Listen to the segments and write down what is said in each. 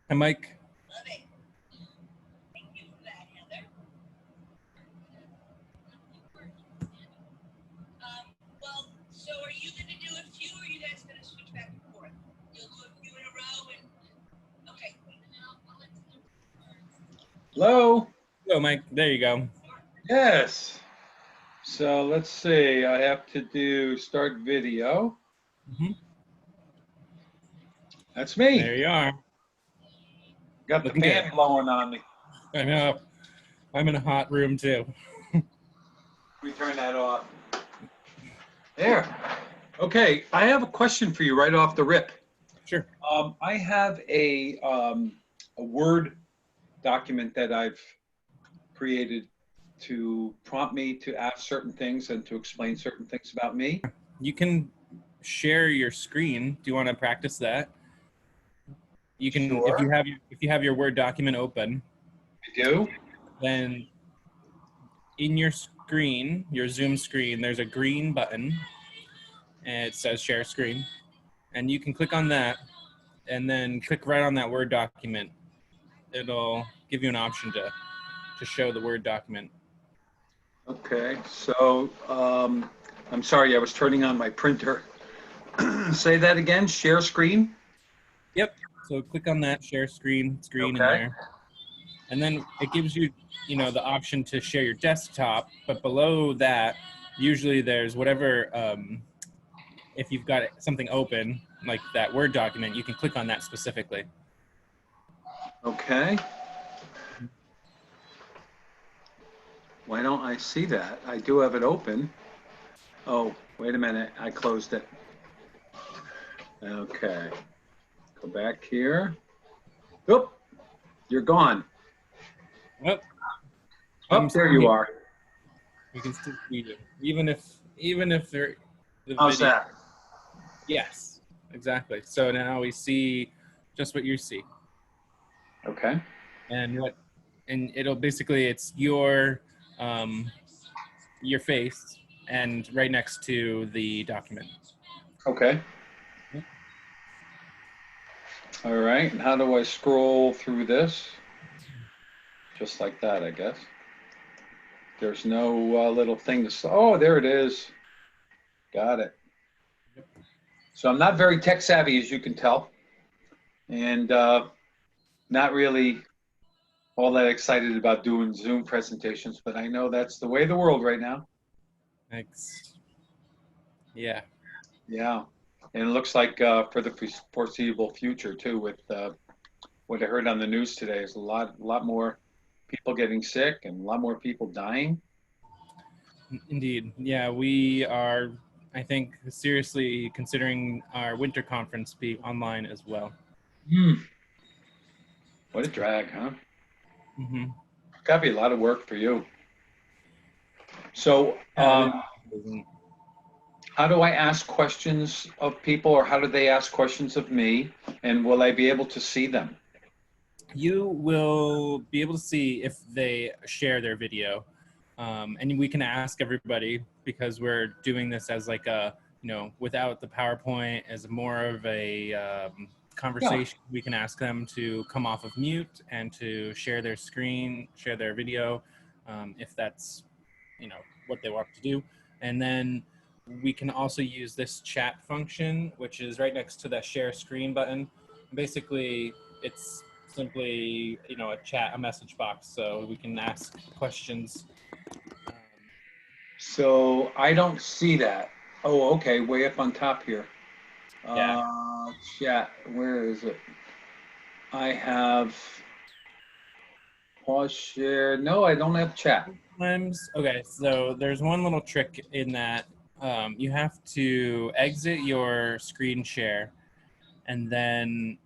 Hi, Mike. Love it. Thank you for that, Heather. Well, so are you going to do a few, or are you guys going to switch back and forth? You'll do a few in a row, and okay. Hello. Hello, Mike. There you go. Yes. So let's see. I have to do start video. That's me. There you are. Got the Looking fan good. blowing on me. I know. I'm in a hot room too. We turn that off. There. Okay. I have a question for you right off the rip. Sure. I have a Word document that I've created to prompt me to ask certain things and to explain certain things about me. You can share your screen. Do you want to practice that? You can, Sure. if you have your Word document open. I do. Then in your screen, your Zoom screen, there's a green button, and it says Share Screen, and you can click on that, and then click right on that Word document. It'll give you an option to show the Word document. Okay, so I'm sorry, I was turning on my printer. Say that again, share screen? Yep, so click on that Share Screen in Okay. there. And then it gives you, the option to share your desktop, but below that, usually there's whatever, if you've got something open, like that Word document, you can click on that specifically. Okay. Why don't I see that? I do have it open. Oh, wait a minute, I closed it. Okay, go back here. Oop, you're gone. Yep. Oh, there you are. You can still see it, even if the How's video. that? Yes, exactly. So now we see just what you see, Okay. and it'll basically, it's your face and right next to the document. Okay. All right, and how do I scroll through this? Just like that, I guess. There's no little thing to, oh, there it is. Got it. So I'm not very tech savvy, as you can tell, and not really all that excited about doing Zoom presentations, but I know that's the way of the world right now. Thanks. Yeah. Yeah, and it looks like for the foreseeable future too, with what I heard on the news today, is a lot more people getting sick and a lot more people dying. Indeed. Yeah, we are, I think, seriously considering our winter conference be online as well. What a drag, huh? Mm-hmm. Gotta be a lot of work for you. So how do I ask questions of people, or how do they ask questions of me, and will I be able to see them? You will be able to see if they share their video. And we can ask everybody, because we're doing this as like a, without the PowerPoint, as more of a conversation. Yeah. We can ask them to come off of mute and to share their screen, share their video, if that's, what they want to do. And then we can also use this chat function, which is right next to that share screen button. Basically, it's simply, a message box, so we can ask questions. So I don't see that. Oh, okay, way up on top here. Yeah. Chat, where is it? I have pause share. No, I don't have chat. Okay, so there's one little trick in that. You have to exit your screen share, and then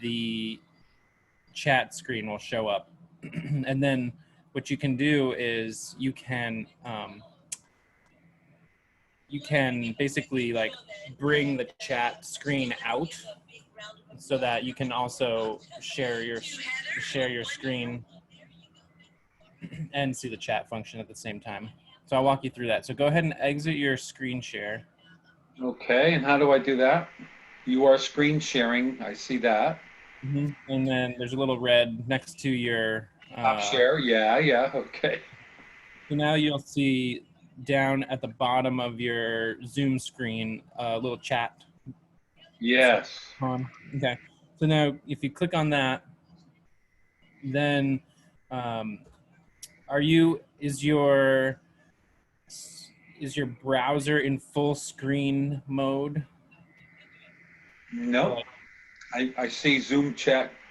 the chat screen will show up. And then what you can do is you can basically like bring the chat screen out so that you can also share your screen and see the chat function at the same time. So I'll walk you through that. So go ahead and exit your screen share. Okay, and how do I do that? You are screen sharing, I see that. And then there's a little red next to your. Top share. Yeah. Okay. So now you'll see down at the bottom of your Zoom screen a little chat. Yes. Okay. So now if you click on that, then is your browser in full screen mode? No. I see Zoom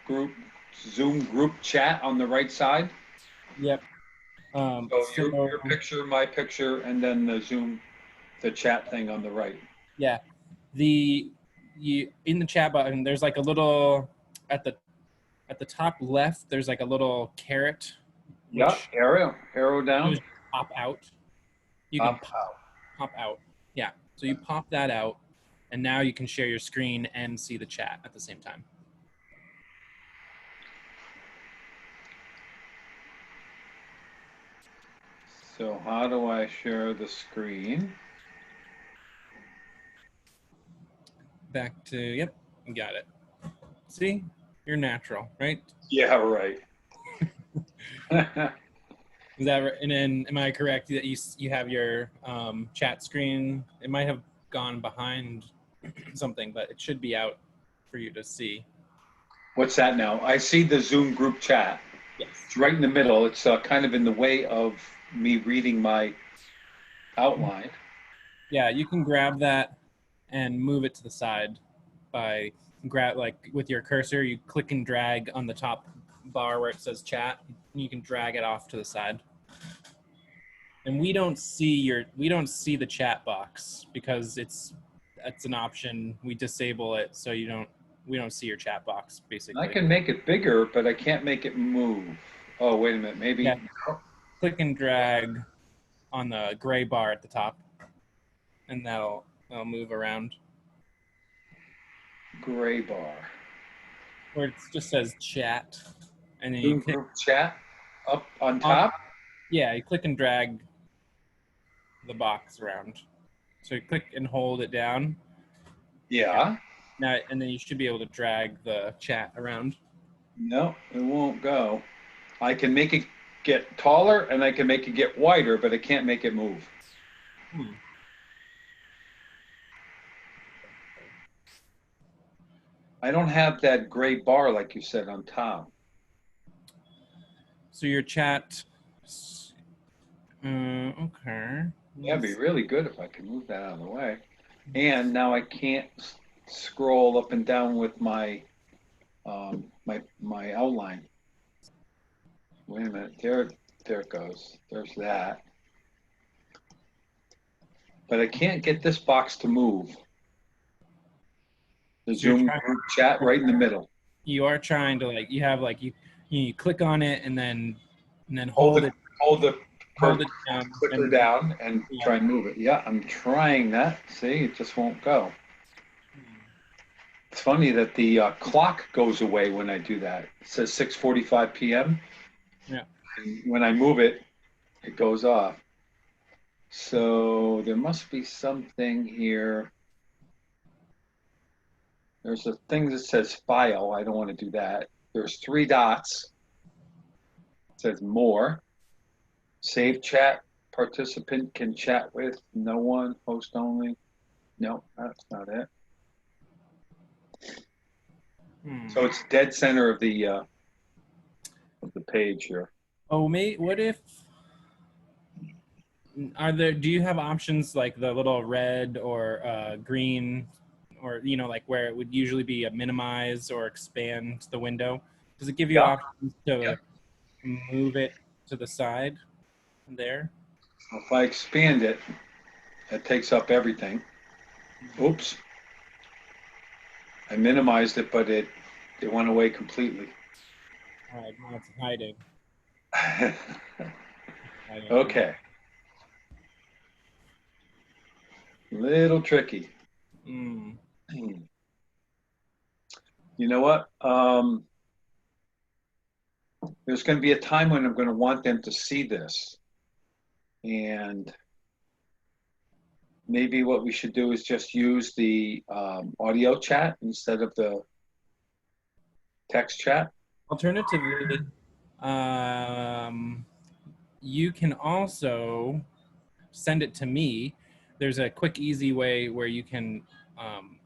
group chat on the right side. Yep. So your picture, my picture, and then the chat thing on the right. Yeah. In the chat button, there's like a little at the top left. There's like a little caret. Yeah. Arrow down. Pop out. You can pop out. Yeah. So you pop that out, and now you can share your screen and see the chat at the same time. So how do I share the screen? Back to, yep, you got it. See, you're natural, right? Yeah, right. Is that right? And then, am I correct that you have your chat screen? It might have gone behind something, but it should be out for you to see. What's that now? I see the Zoom group chat. Yes. It's right in the middle. It's kind of in the way of me reading my outline. Yeah, you can grab that and move it to the side by with your cursor. You click and drag on the top bar where it says chat, and you can drag it off to the side. And we don't see the chat box because it's an option. We disable it so we don't see your chat box basically. I can make it bigger, but I can't make it move. Oh, wait a minute. Maybe. Yeah. Click and drag on the gray bar at the top, and that'll move around. Gray bar. Where it just says chat, and then Zoom group chat up on top. Yeah, you click and drag the box around. So you click and hold it down. Yeah. Now, and then you should be able to drag the chat around. No, it won't go. I can make it get taller and I can make it get wider, but I can't make it move. I don't have that gray bar like you said on top. So your chat, okay. Yeah, it'd be really good if I could move that out of the way. And now I can't scroll up and down with my my outline. Wait a minute, there it goes. There's that. But I can't get this box to move. The Zoom group chat right in the middle. You are trying to you click on it and then hold it down, clicker down and try and move it. Yeah, I'm trying that. See, it just won't go. It's funny that the clock goes away when I do that. It says 6:45 p.m. Yeah. And when I move it, it goes off. So there must be something here. There's a thing that says file. I don't want to do that. There's 3 dots. It says more. Save chat. Participant can chat with no one. Host only. No, that's not it. So it's dead center of the page here. Oh, what if? Do you have options like the little red or green, or like where it would usually be a minimize or expand the window? Does it give you options to move it to the side there? So if I expand it, it takes up everything. Oops. I minimized it, but it went away completely. All right, now it's hiding. Okay. Little tricky. You know what? There's going to be a time when I'm going to want them to see this. And maybe what we should do is just use the audio chat instead of the Text chat? Alternatively, you can also send it to me. There's a quick, easy way where you can,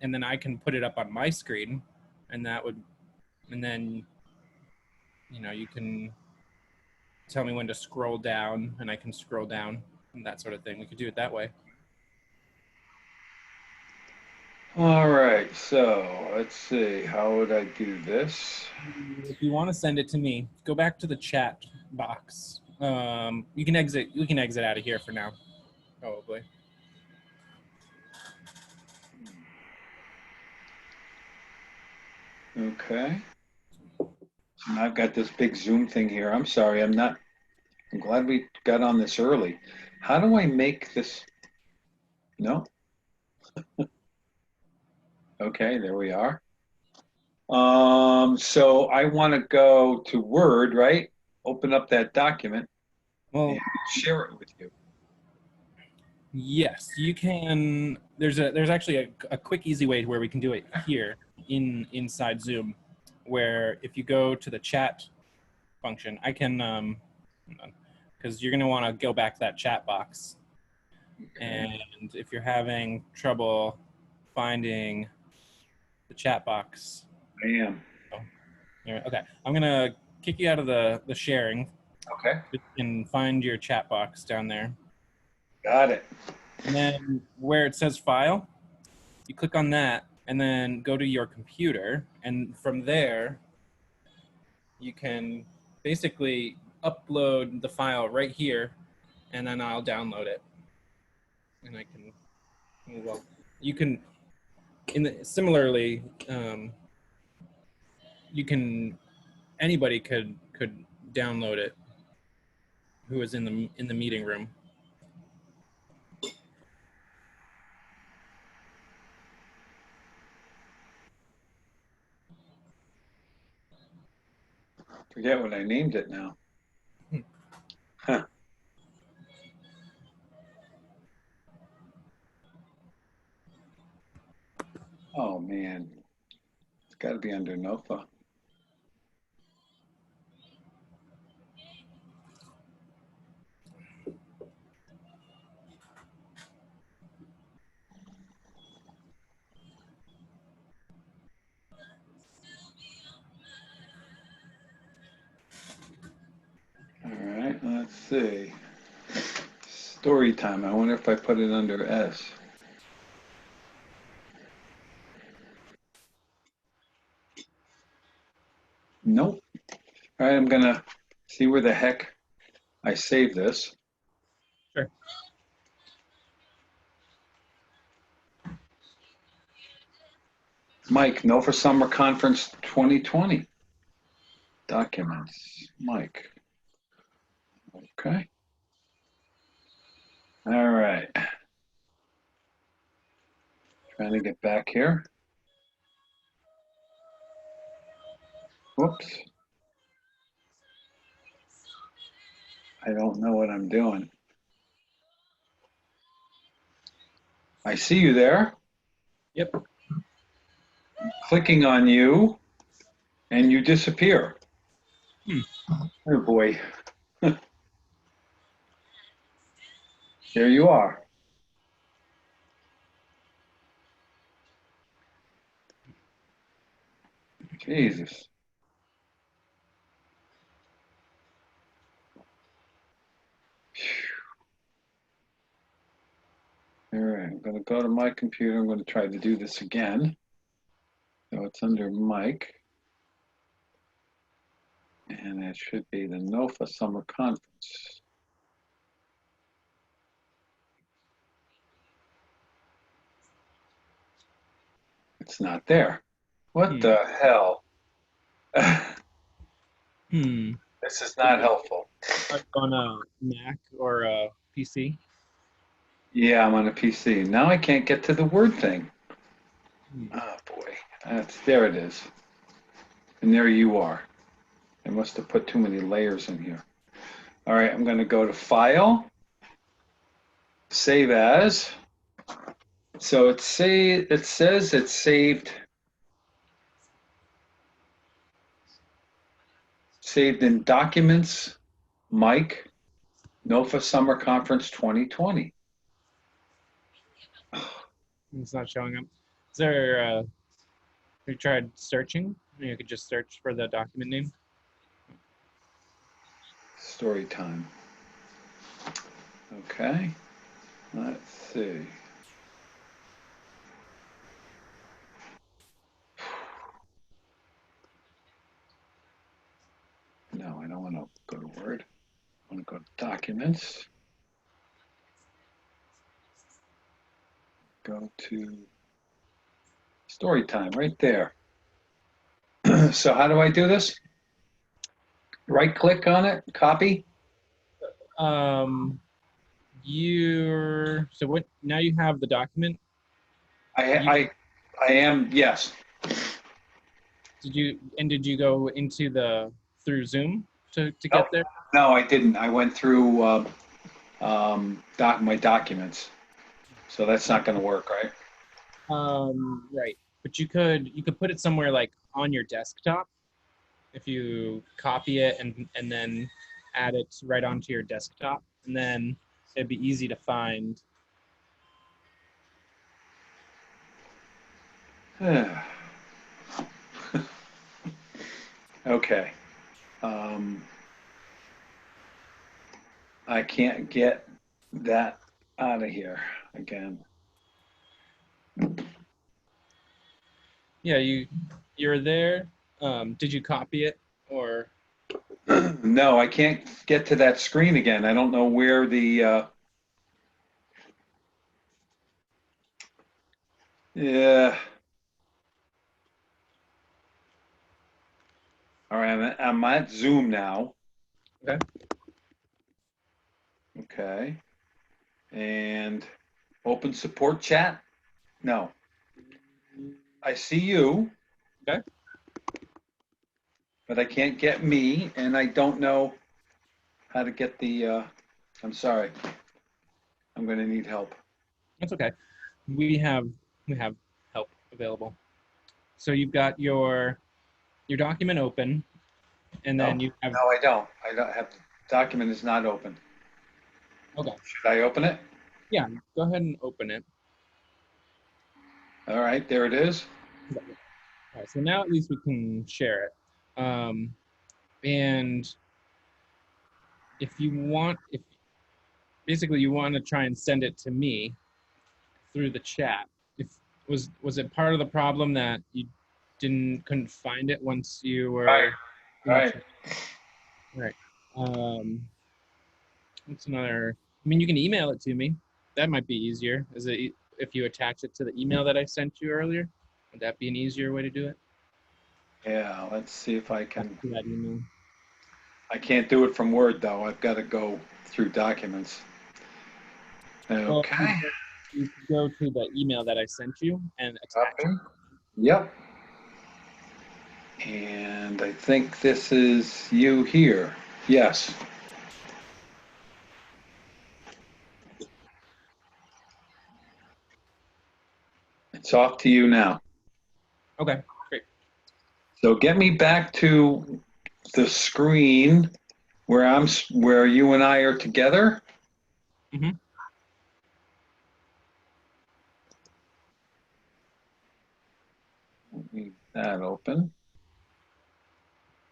and then I can put it up on my screen, and then, you know, you can tell me when to scroll down, and I can scroll down and that sort of thing. We could do it that way. All right, so let's see, how would I do this? If you want to send it to me, go back to the chat box. You can exit out of here for now, probably. Okay. And I've got this big Zoom thing here. I'm sorry, I'm glad we got on this early. How do I make this? No? Okay, there we are. So I want to go to Word, right? Open up that document Well, and share it with you. yes, you can. There's actually a quick, easy way where we can do it here inside Zoom, where if you go to the chat function, I can, because you're gonna want to go back to that chat box, and if you're having trouble finding the chat box, I am. okay, I'm gonna kick you out of the sharing. Okay. You can find your chat box down there. Got it. And then where it says file, you click on that and then go to your computer. And from there, you can basically upload the file right here, and then I'll download it. And I can, well, you can, similarly, you can, anybody could download it who is in the meeting room. Forget what I named it now. Huh. Oh man, it's got to be under NOFA. All right, let's see. Storytime. I wonder if I put it under S. Nope. All right, I'm gonna see where the heck I save this. Sure. Mike, NOFA Summer Conference 2020. Documents. Mike. Okay. All right. Trying to get back here. Whoops. I don't know what I'm doing. I see you there. Yep. Clicking on you, and you disappear. Oh boy. There you are. Jesus. All right, I'm going to go to my computer. I'm going to try to do this again. So it's under Mike. And it should be the NOFA Summer Conference. It's not there. What the hell? This is not helpful. On a Mac or a PC? Yeah, I'm on a PC. Now I can't get to the Word thing. Oh boy, there it is. And there you are. I must have put too many layers in here. All right, I'm going to go to File, Save As. So it says it's saved saved in Documents, Mike, NOFA Summer Conference 2020. It's not showing up. Is there, have you tried searching? You could just search for the document name. Storytime. Okay, let's see. No, I don't want to go to Word. I want to go to Documents. Go to Storytime right there. So how do I do this? Right click on it, copy. So what, now you have the document. I am, yes. Did you go into through Zoom to get there? No, I didn't. I went through my documents. So that's not going to work, right? Right. But you could put it somewhere like on your desktop. If you copy it and then add it right onto your desktop, and then it'd be easy to find. Okay. I can't get that out of here again. Yeah, you're there. Did you copy it or? No, I can't get to that screen again. I don't know where the yeah. All right, I'm at Zoom now. Okay. Okay. And open support chat? No. I see you. Okay. But I can't get me, and I don't know how to get the, I'm sorry. I'm going to need help. That's okay. We have help available. So you've got your document open, and then you have. No, I don't. I don't have. Document is not open. Okay. Should I open it? Yeah. Go ahead and open it. All right, there it is. All right. So now at least we can share it. And if basically you want to try and send it to me through the chat. Was it part of the problem that you couldn't find it once you were Right. Right. What's another? I mean, you can email it to me. That might be easier. If you attach it to the email that I sent you earlier? Would that be an easier way to do it? Yeah, let's see if I can. That email. I can't do it from Word though. I've got to go through documents. Okay. Well, you can go to the email that I sent you and attach it. Yep. And I think this is you here. Yes. It's off to you now. Okay, great. So get me back to the screen where you and I are together. Mm-hmm. Leave that open.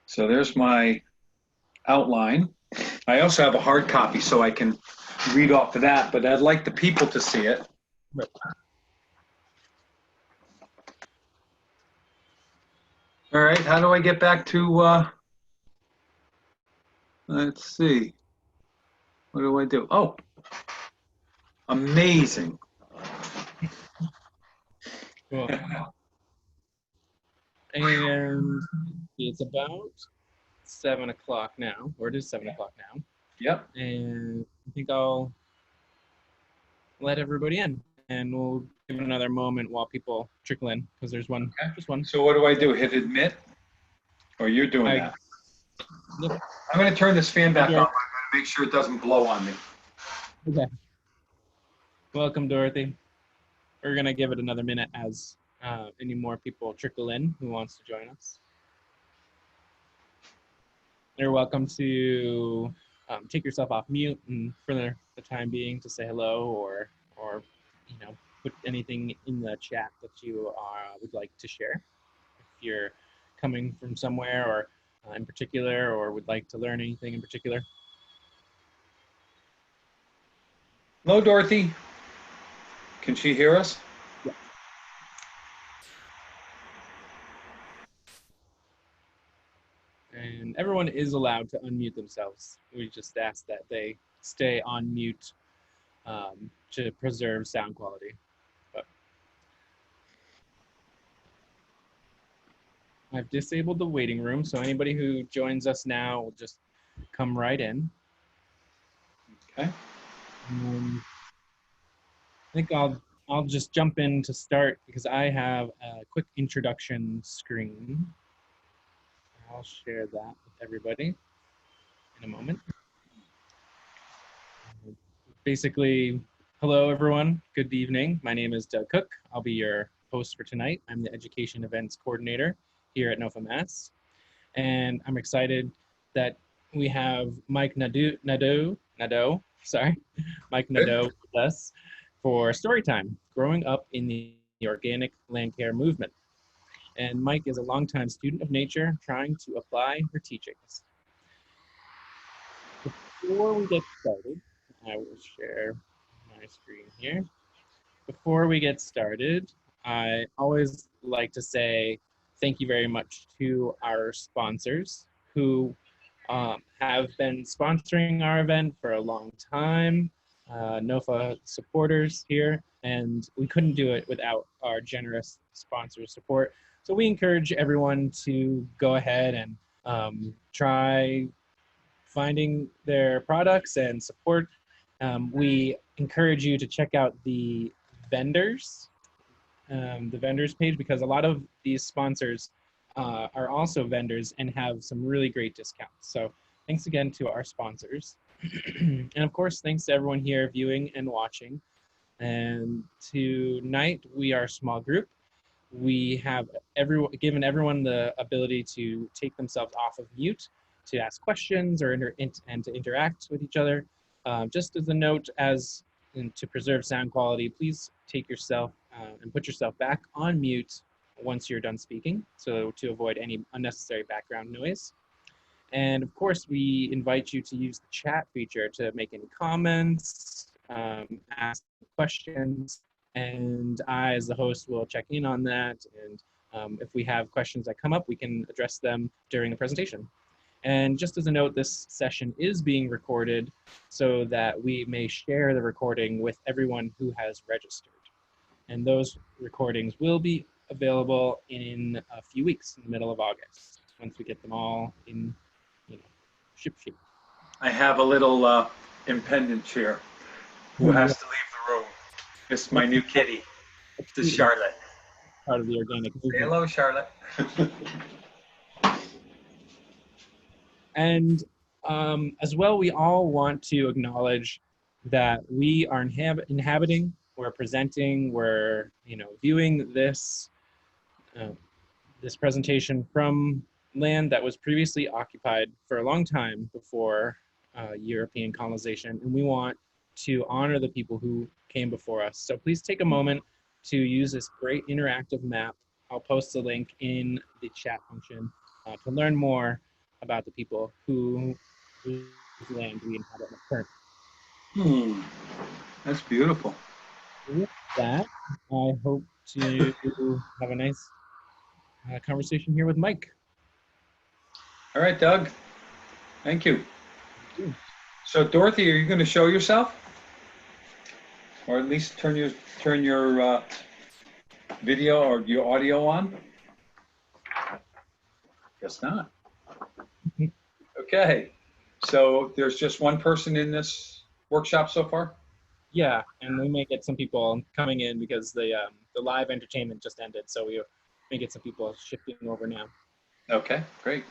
So there's my outline. I also have a hard copy so I can read off of that, but I'd like the people to see it. Right. All right, how do I get back to, let's see. What do I do? Oh, amazing. Cool. And it's about 7 o'clock now, or it is 7 o'clock now. Yep. And I think I'll let everybody in, and we'll give it another moment while people trickle in, because there's one, just one. So what do I do? Hit admit? Or you're doing that? Yep. I'm going to turn this fan back on. I'm going to make sure it doesn't blow on me. Okay. Welcome, Dorothy. We're going to give it another minute as any more people trickle in who wants to join us. You're welcome to take yourself off mute and for the time being to say hello or put anything in the chat that you would like to share. If you're coming from somewhere or in particular or would like to learn anything in particular. Hello, Dorothy. Can she hear us? Yeah. And everyone is allowed to unmute themselves. We just ask that they stay on mute to preserve sound quality. But I've disabled the waiting room, so anybody who joins us now will just come right in. Okay. I think I'll just jump in to start because I have a quick introduction screen. I'll share that with everybody in a moment. Basically, hello everyone, good evening. My name is Doug Cook. I'll be your host for tonight. I'm the Education Events Coordinator here at NOFA Mass. And I'm excited that we have Mike Nadeau, Mike Nadeau with us for Storytime, Growing Up in the Organic Landcare Movement. And Mike is a longtime student of nature trying to apply her teachings. Before we get started, I will share my screen here. Before we get started, I always like to say thank you very much to our sponsors who have been sponsoring our event for a long time, NOFA supporters here, and we couldn't do it without our generous sponsor support. So we encourage everyone to go ahead and try finding their products and support. We encourage you to check out the vendors page, because a lot of these sponsors are also vendors and have some really great discounts. So thanks again to our sponsors. And of course, thanks to everyone here viewing and watching. And tonight we are a small group. We have given everyone the ability to take themselves off of mute to ask questions or and to interact with each other. Just as a note, to preserve sound quality, please take yourself and put yourself back on mute once you're done speaking, so to avoid any unnecessary background noise. And of course, we invite you to use the chat feature to make any comments, ask questions, and I, as the host, will check in on that. And if we have questions that come up, we can address them during the presentation. And just as a note, this session is being recorded so that we may share the recording with everyone who has registered. And those recordings will be available in a few weeks, in the middle of August, once we get them all in, ship shape. I have a little impendent chair who has to leave the room. It's my new kitty. This is Charlotte. Part of the organic movement. Say hello, Charlotte. And as well, we all want to acknowledge that we are inhabiting, we're presenting, we're viewing this this presentation from land that was previously occupied for a long time before European colonization, and we want to honor the people who came before us. So please take a moment to use this great interactive map. I'll post the link in the chat function to learn more about the people whose land we inhabit currently. That's beautiful. With that, I hope to have a nice conversation here with Mike. All right, Doug. Thank you. So, Dorothy, are you going to show yourself, or at least turn your video or your audio on? Guess not. Okay. So there's just one person in this workshop so far? Yeah, and we may get some people coming in because the live entertainment just ended, so we may get some people shifting over now. Okay, great.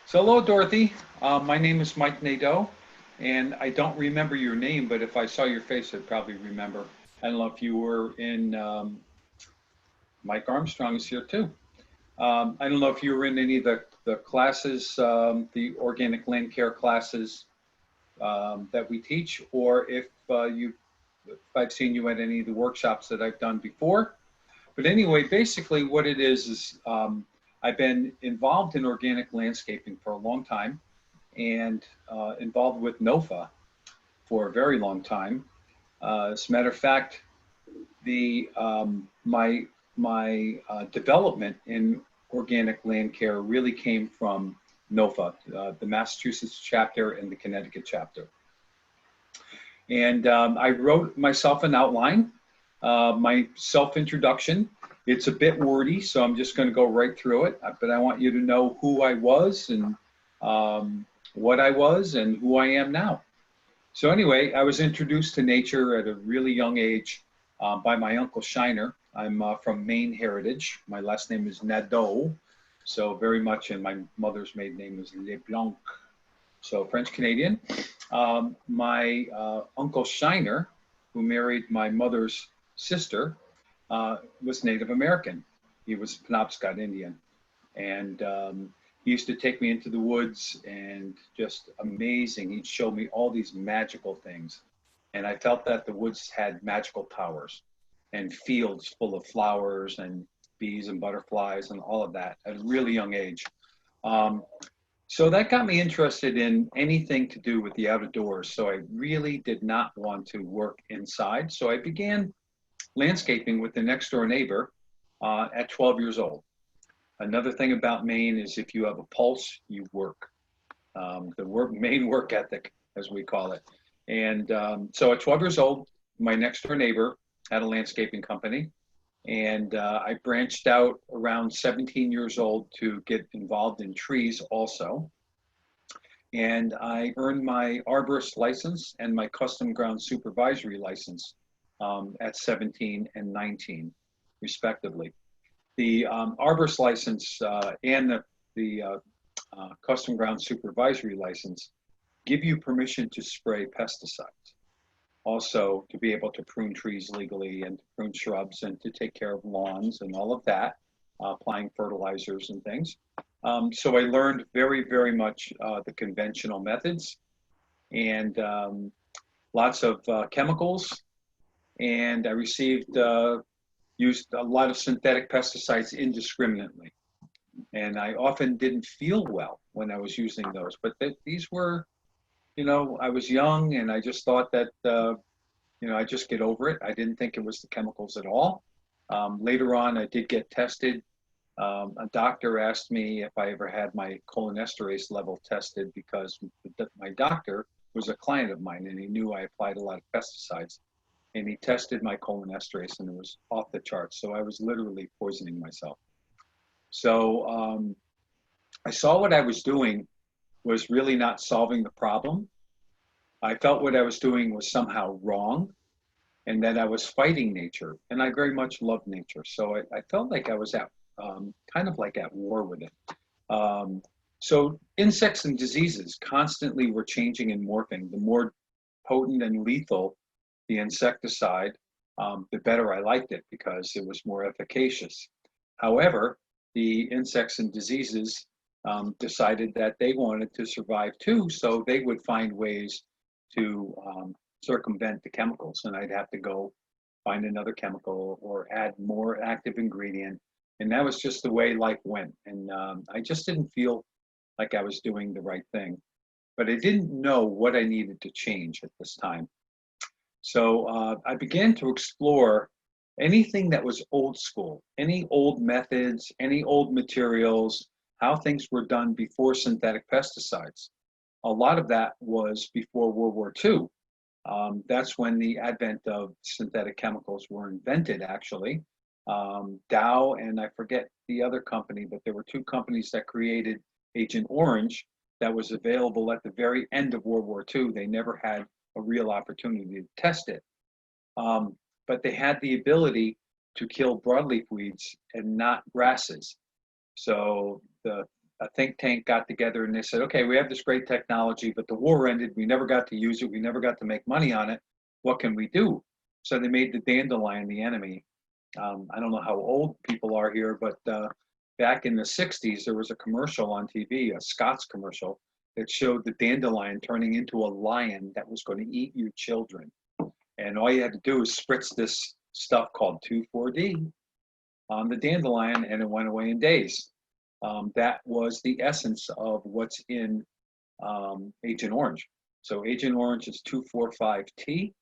So hello, Dorothy. My name is Mike Nadeau, and I don't remember your name, but if I saw your face, I'd probably remember. I don't know if you were in, Mike Armstrong is here too. I don't know if you were in any of the classes, the organic land care classes that we teach, or if I've seen you at any of the workshops that I've done before. But anyway, basically what it is I've been involved in organic landscaping for a long time, and involved with NOFA for a very long time. As a matter of fact, my development in organic land care really came from NOFA, the Massachusetts chapter and the Connecticut chapter. And I wrote myself an outline, my self-introduction. It's a bit wordy, so I'm just going to go right through it. But I want you to know who I was and what I was and who I am now. So anyway, I was introduced to nature at a really young age by my Uncle Shiner. I'm from Maine heritage. My last name is Nadeau, so very much, and my mother's maiden name is Leblanc, so French Canadian. My Uncle Shiner, who married my mother's sister, was Native American. He was Penobscot Indian, and he used to take me into the woods, and just amazing. He'd show me all these magical things, and I felt that the woods had magical powers, and fields full of flowers and bees and butterflies and all of that at a really young age. So that got me interested in anything to do with the outdoors. So I really did not want to work inside. So I began landscaping with the next door neighbor at 12 years old. Another thing about Maine is if you have a pulse, you work. Maine work ethic, as we call it. And so at 12 years old, my next door neighbor had a landscaping company. And I branched out around 17 years old to get involved in trees also. And I earned my arborist license and my custom ground supervisory license at 17 and 19, respectively. The arborist license and the custom ground supervisory license give you permission to spray pesticides. Also, to be able to prune trees legally and to prune shrubs and to take care of lawns and all of that, applying fertilizers and things. So I learned very, very much the conventional methods, and lots of chemicals. And I used a lot of synthetic pesticides indiscriminately. And I often didn't feel well when I was using those, but these were, I was young, and I just thought that, I just get over it. I didn't think it was the chemicals at all. Later on, I did get tested. A doctor asked me if I ever had my cholinesterase level tested, because my doctor was a client of mine, and he knew I applied a lot of pesticides. And he tested my cholinesterase, and it was off the charts. So I was literally poisoning myself. So I saw what I was doing was really not solving the problem. I felt what I was doing was somehow wrong, and that I was fighting nature. And I very much love nature. So I felt like I was kind of like at war with it. So insects and diseases constantly were changing and morphing. The more potent and lethal the insecticide, the better I liked it, because it was more efficacious. However, the insects and diseases decided that they wanted to survive too, so they would find ways to circumvent the chemicals, and I'd have to go find another chemical or add more active ingredient. And that was just the way life went. And I just didn't feel like I was doing the right thing, but I didn't know what I needed to change at this time. So I began to explore anything that was old school, any old methods, any old materials, how things were done before synthetic pesticides. A lot of that was before World War II. That's when the advent of synthetic chemicals were invented, actually. Dow, and I forget the other company, but there were two companies that created Agent Orange that was available at the very end of World War II. They never had a real opportunity to test it. But they had the ability to kill broadleaf weeds and not grasses. So a think tank got together and they said, okay, we have this great technology, but the war ended. We never got to use it. We never got to make money on it. What can we do? So they made the dandelion the enemy. I don't know how old people are here, but back in the 60s, there was a commercial on TV, a Scott's commercial, that showed the dandelion turning into a lion that was going to eat your children. And all you had to do was spritz this stuff called 2,4-D on the dandelion, and it went away in days. That was the essence of what's in Agent Orange. So Agent Orange is 2,4,5-T,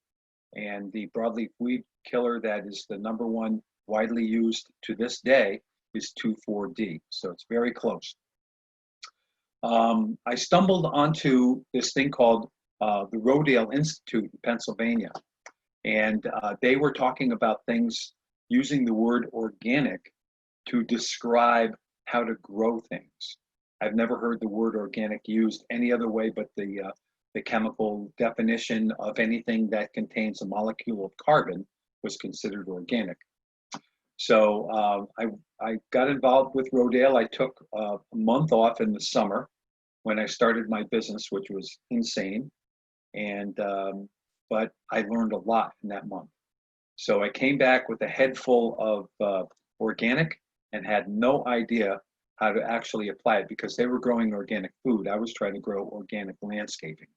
and the broadleaf weed killer that is the #1 widely used to this day is 2,4-D. So it's very close. I stumbled onto this thing called the Rodale Institute in Pennsylvania, and they were talking about things using the word organic to describe how to grow things. I've never heard the word organic used any other way but the chemical definition of anything that contains a molecule of carbon was considered organic. So I got involved with Rodale. I took a month off in the summer when I started my business, which was insane. And but I learned a lot in that month. So I came back with a head full of organic and had no idea how to actually apply it because they were growing organic food. I was trying to grow organic landscaping.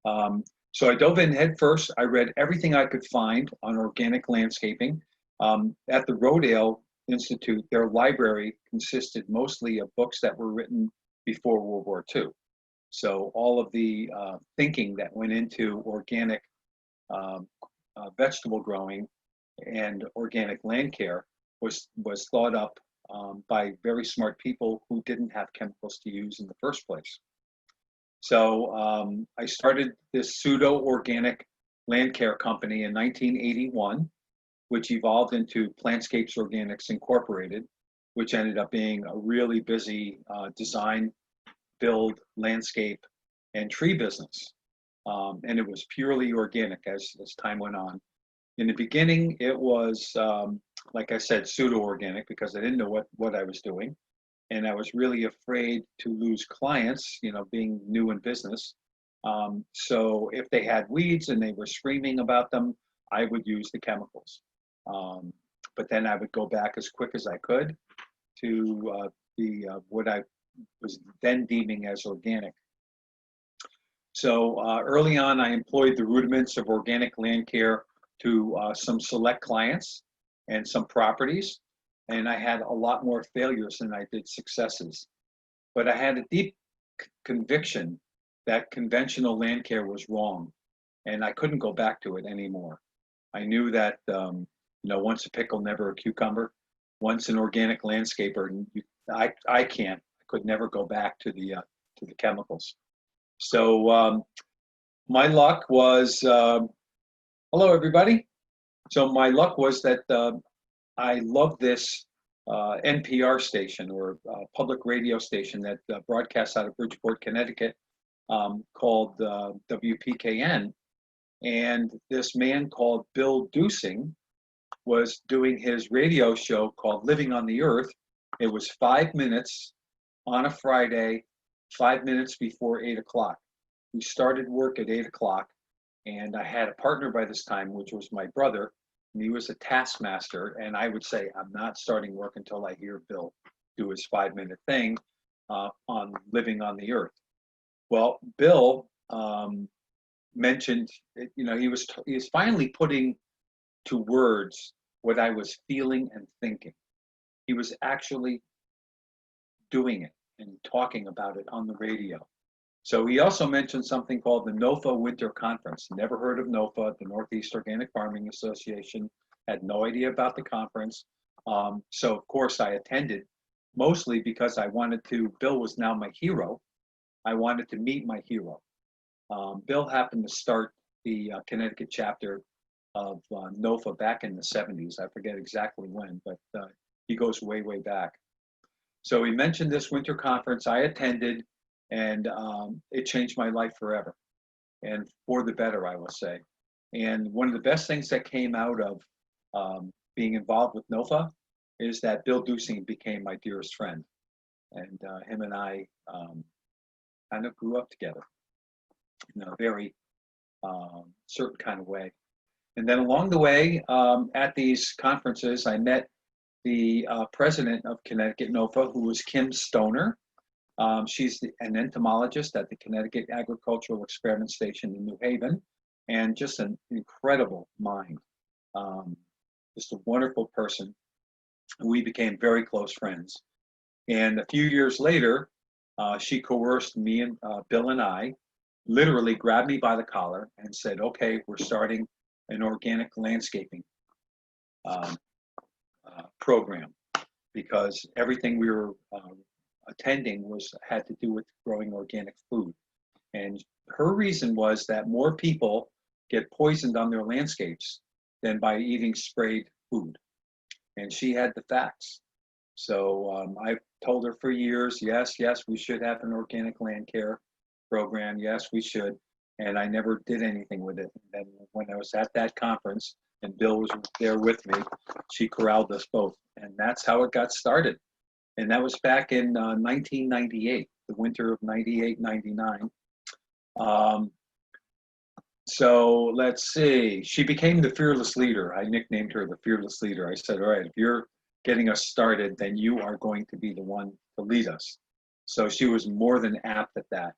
So I dove in head first. I read everything I could find on organic landscaping. At the Rodale Institute, their library consisted mostly of books that were written before World War II. So all of the thinking that went into organic vegetable growing and organic land care was thought up by very smart people who didn't have chemicals to use in the first place. So I started this pseudo-organic land care company in 1981, which evolved into Plantscapes Organics Incorporated, which ended up being a really busy design, build, landscape, and tree business. And it was purely organic as time went on. In the beginning, it was, like I said, pseudo-organic because I didn't know what I was doing. And I was really afraid to lose clients, you know, being new in business. So if they had weeds and they were screaming about them, I would use the chemicals. But then I would go back as quick as I could to what I was then deeming as organic. So early on, I employed the rudiments of organic land care to some select clients and some properties. And I had a lot more failures than I did successes. But I had a deep conviction that conventional land care was wrong, and I couldn't go back to it anymore. I knew that, you know, once a pickle, never a cucumber. Once an organic landscaper, I could never go back to the chemicals. So my luck was, hello everybody. So my luck was that I love this NPR station or public radio station that broadcasts out of Bridgeport, Connecticut, called WPKN. And this man called Bill Dusing was doing his radio show called Living on the Earth. It was 5 minutes on a Friday, 5 minutes before 8 o'clock. We started work at 8 o'clock, and I had a partner by this time, which was my brother. And he was a taskmaster, and I would say, I'm not starting work until I hear Bill do his 5 minute thing on Living on the Earth. Well, Bill mentioned, you know, he was finally putting to words what I was feeling and thinking. He was actually doing it and talking about it on the radio. So he also mentioned something called the NOFA Winter Conference. Never heard of NOFA, the Northeast Organic Farming Association. Had no idea about the conference. So of course I attended, mostly because I wanted to, Bill was now my hero. I wanted to meet my hero. Bill happened to start the Connecticut chapter of NOFA back in the 70s. I forget exactly when, but he goes way, way back. So he mentioned this winter conference. I attended, and it changed my life forever, and for the better, I will say. And one of the best things that came out of being involved with NOFA is that Bill Dusing became my dearest friend, and him and I kind of grew up together in a very certain kind of way. And then along the way, at these conferences, I met the president of Connecticut NOFA, who was Kim Stoner. She's an entomologist at the Connecticut Agricultural Experiment Station in New Haven, and just an incredible mind. Just a wonderful person. We became very close friends. And a few years later, she coerced me and Bill and I, literally grabbed me by the collar and said, okay, we're starting an organic landscaping program, because everything we were attending had to do with growing organic food. And her reason was that more people get poisoned on their landscapes than by eating sprayed food. And she had the facts. So I told her for years, yes, we should have an organic land care program. Yes, we should. And I never did anything with it. And when I was at that conference and Bill was there with me, she corralled us both. And that's how it got started. And that was back in 1998, the winter of 98, 99. So let's see, she became the fearless leader. I nicknamed her the fearless leader. I said, all right, if you're getting us started, then you are going to be the one to lead us. So she was more than apt at that.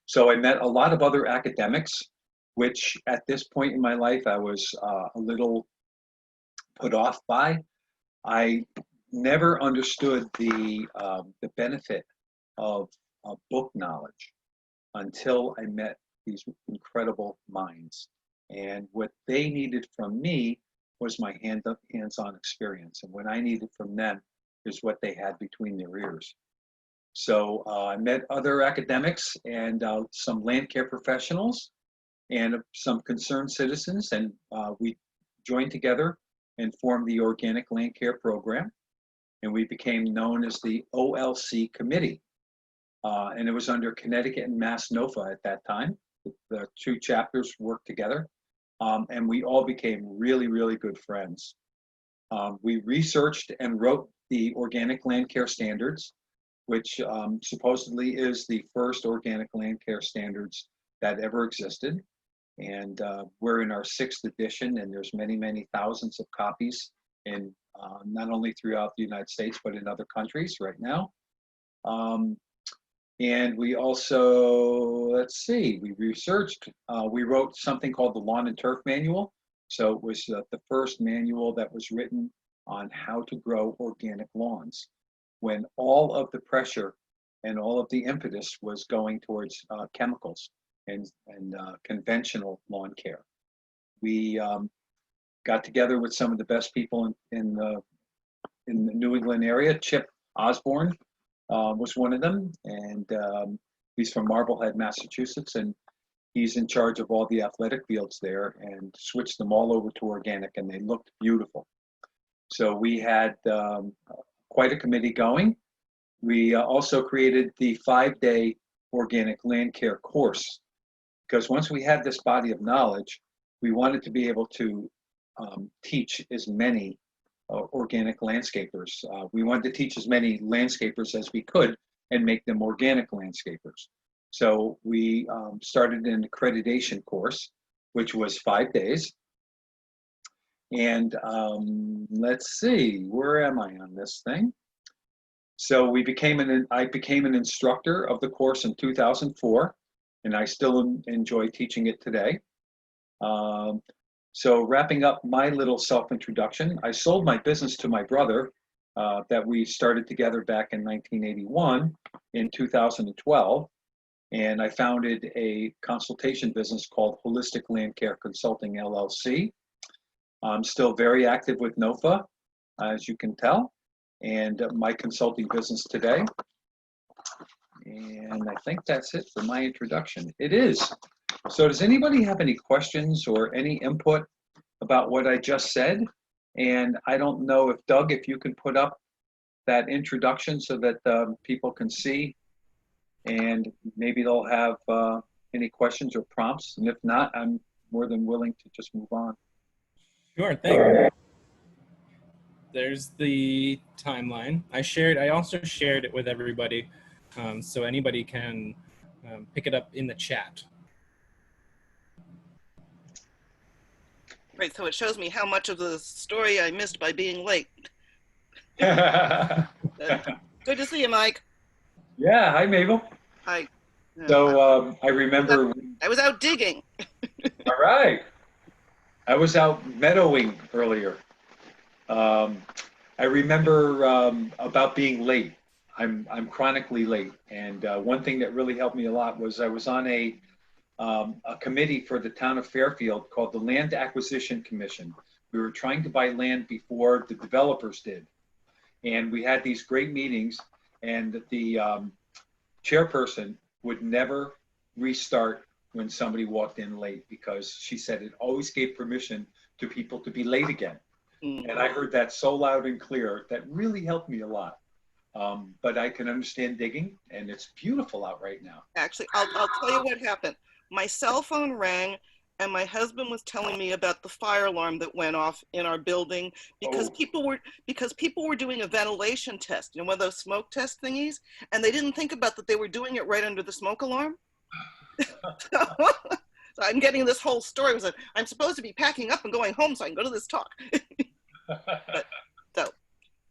So I met a lot of other academics, which at this point in my life, I was a little put off by. I never understood the benefit of book knowledge until I met these incredible minds. And what they needed from me was my hands-on experience. And what I needed from them is what they had between their ears. So I met other academics and some land care professionals and some concerned citizens, and we joined together and formed the Organic Landcare Program. And we became known as the OLC Committee. And it was under Connecticut and Mass NOFA at that time. The two chapters worked together. And we all became really, really good friends. We researched and wrote the Organic Land Care Standards, which supposedly is the first organic land care standards that ever existed. And we're in our 6th edition, and there's many, many thousands of copies in not only throughout the United States, but in other countries right now. And we also, let's see, we researched, we wrote something called the Lawn and Turf Manual. So it was the first manual that was written on how to grow organic lawns, when all of the pressure and all of the impetus was going towards chemicals and conventional lawn care. We got together with some of the best people in the New England area. Chip Osborne was one of them, and he's from Marblehead, Massachusetts, and he's in charge of all the athletic fields there, and switched them all over to organic, and they looked beautiful. So we had quite a committee going. We also created the 5-day organic land care course, because once we had this body of knowledge, we wanted to be able to teach as many organic landscapers. We wanted to teach as many landscapers as we could and make them organic landscapers. So we started an accreditation course, which was 5 days. And let's see, where am I on this thing? So I became an instructor of the course in 2004, and I still enjoy teaching it today. So wrapping up my little self-introduction, I sold my business to my brother that we started together back in 1981 in 2012. And I founded a consultation business called Holistic Land Care Consulting, LLC. I'm still very active with NOFA, as you can tell, and my consulting business today. And I think that's it for my introduction. It is. So does anybody have any questions or any input about what I just said? And I don't know if, Doug, if you can put up that introduction so that people can see, and maybe they'll have any questions or prompts. And if not, I'm more than willing to just move on. Sure thing. There's the timeline. I also shared it with everybody, so anybody can pick it up in the chat. Right, so it shows me how much of the story I missed by being late. Yeah, Good to see you, Mike. hi Mabel. I, So I remember, I was out digging. all right, I was out meadowing earlier. Um, I remember about being late. I'm chronically late, and one thing that really helped me a lot was I was on a committee for the town of Fairfield called the Land Acquisition Commission. We were trying to buy land before the developers did, and we had these great meetings. And the chairperson would never restart when somebody walked in late because she said it always gave permission to people to be late again. Mm. And I heard that so loud and clear that really helped me a lot. But I can understand digging, and it's beautiful out right now. Actually, I'll tell you what happened. My cell phone rang, and my husband was telling me about the fire alarm that went off in our building because people were doing a ventilation test, one of those smoke test thingies, and they didn't think about that they were doing it right under the smoke alarm. So I'm getting this whole story. Was that I'm supposed to be packing up and going home so I can go to this talk. So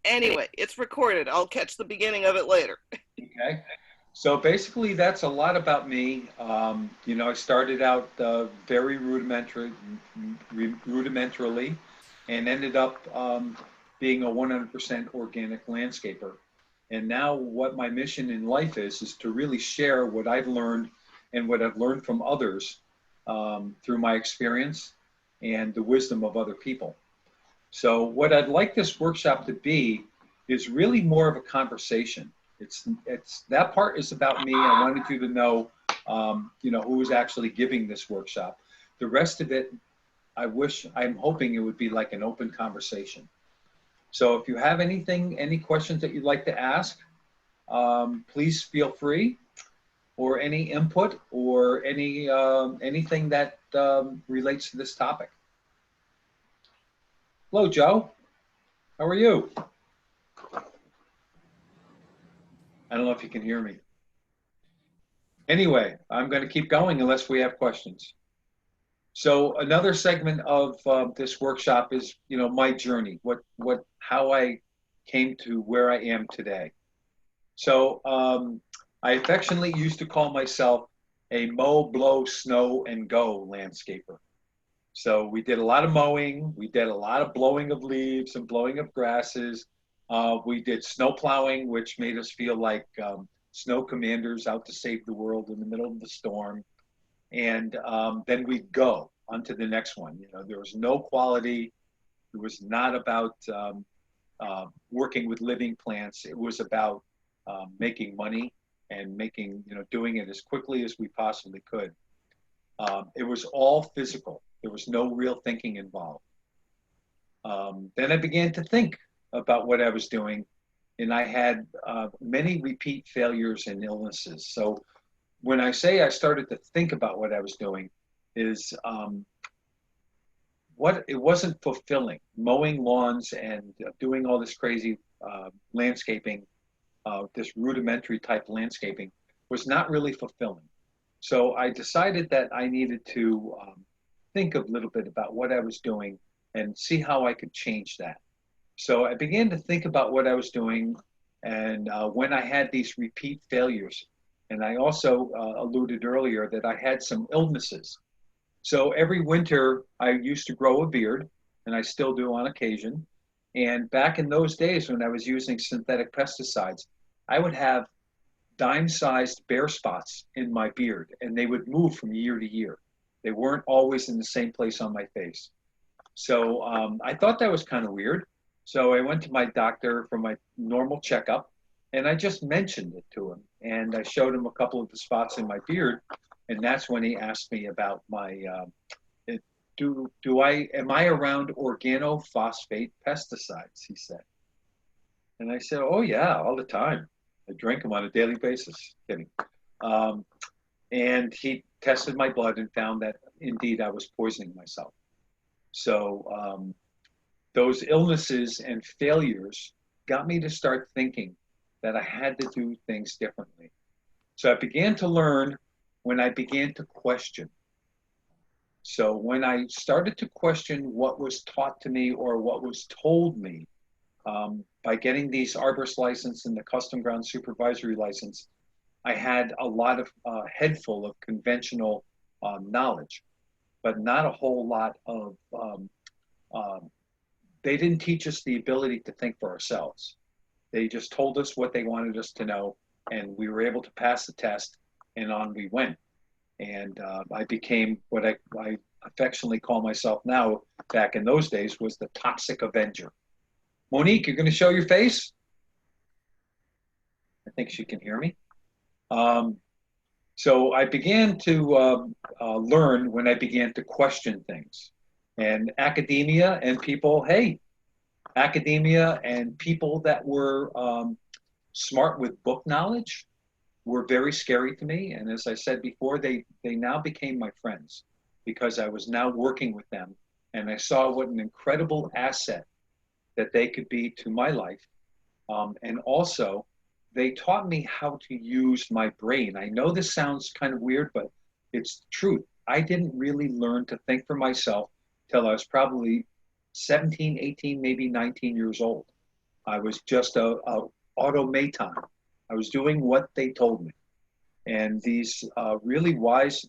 anyway, it's recorded. I'll catch the beginning of it later. Okay. So basically, that's a lot about me. I started out very rudimentarily and ended up being a 100% organic landscaper. And now what my mission in life is to really share what I've learned and what I've learned from others through my experience and the wisdom of other people. So what I'd like this workshop to be is really more of a conversation. It's that part is about me. I wanted you to know, who is actually giving this workshop. The rest of it, I'm hoping it would be like an open conversation. So if you have any questions that you'd like to ask, please feel free, or any input or anything that relates to this topic. Hello, Joe. How are you? I don't know if you can hear me. Anyway, I'm going to keep going unless we have questions. So another segment of this workshop is, my journey, how I came to where I am today. So I affectionately used to call myself a mow, blow, snow, and go landscaper. So we did a lot of mowing, we did a lot of blowing of leaves and blowing of grasses. We did snow plowing, which made us feel like snow commanders out to save the world in the middle of the storm. And then we'd go on to the next one. There was no quality. It was not about working with living plants. It was about making money and doing it as quickly as we possibly could. It was all physical. There was no real thinking involved. Then I began to think about what I was doing, and I had many repeat failures and illnesses. So when I say I started to think about what I was doing, is it wasn't fulfilling. Mowing lawns and doing all this crazy landscaping, this rudimentary type landscaping, was not really fulfilling. So I decided that I needed to think a little bit about what I was doing and see how I could change that. So I began to think about what I was doing, and when I had these repeat failures, and I also alluded earlier that I had some illnesses. So every winter I used to grow a beard, and I still do on occasion. And back in those days when I was using synthetic pesticides, I would have dime-sized bare spots in my beard, and they would move from year to year. They weren't always in the same place on my face. So I thought that was kind of weird. So I went to my doctor for my normal checkup, and I just mentioned it to him. And I showed him a couple of the spots in my beard, and that's when he asked me about my, am I around organophosphate pesticides, he said. And I said, oh yeah, all the time. I drink them on a daily basis. Kidding. And he tested my blood and found that indeed I was poisoning myself. So those illnesses and failures got me to start thinking that I had to do things differently. So I began to learn when I began to question. So when I started to question what was taught to me or what was told me, by getting these arborist license and the custom ground supervisory license, I had a lot of head full of conventional knowledge, but not a whole lot of, they didn't teach us the ability to think for ourselves. They just told us what they wanted us to know, and we were able to pass the test, and on we went. And I became what I affectionately call myself now, back in those days, was the Toxic Avenger. Monique, you're going to show your face? I think she can hear me. So I began to learn when I began to question things. And academia and people, hey, academia and people that were smart with book knowledge were very scary to me. And as I said before, they now became my friends because I was now working with them. And I saw what an incredible asset that they could be to my life. And also, they taught me how to use my brain. I know this sounds kind of weird, but it's the truth. I didn't really learn to think for myself till I was probably 17, 18, maybe 19 years old. I was just a automaton. I was doing what they told me. And these really wise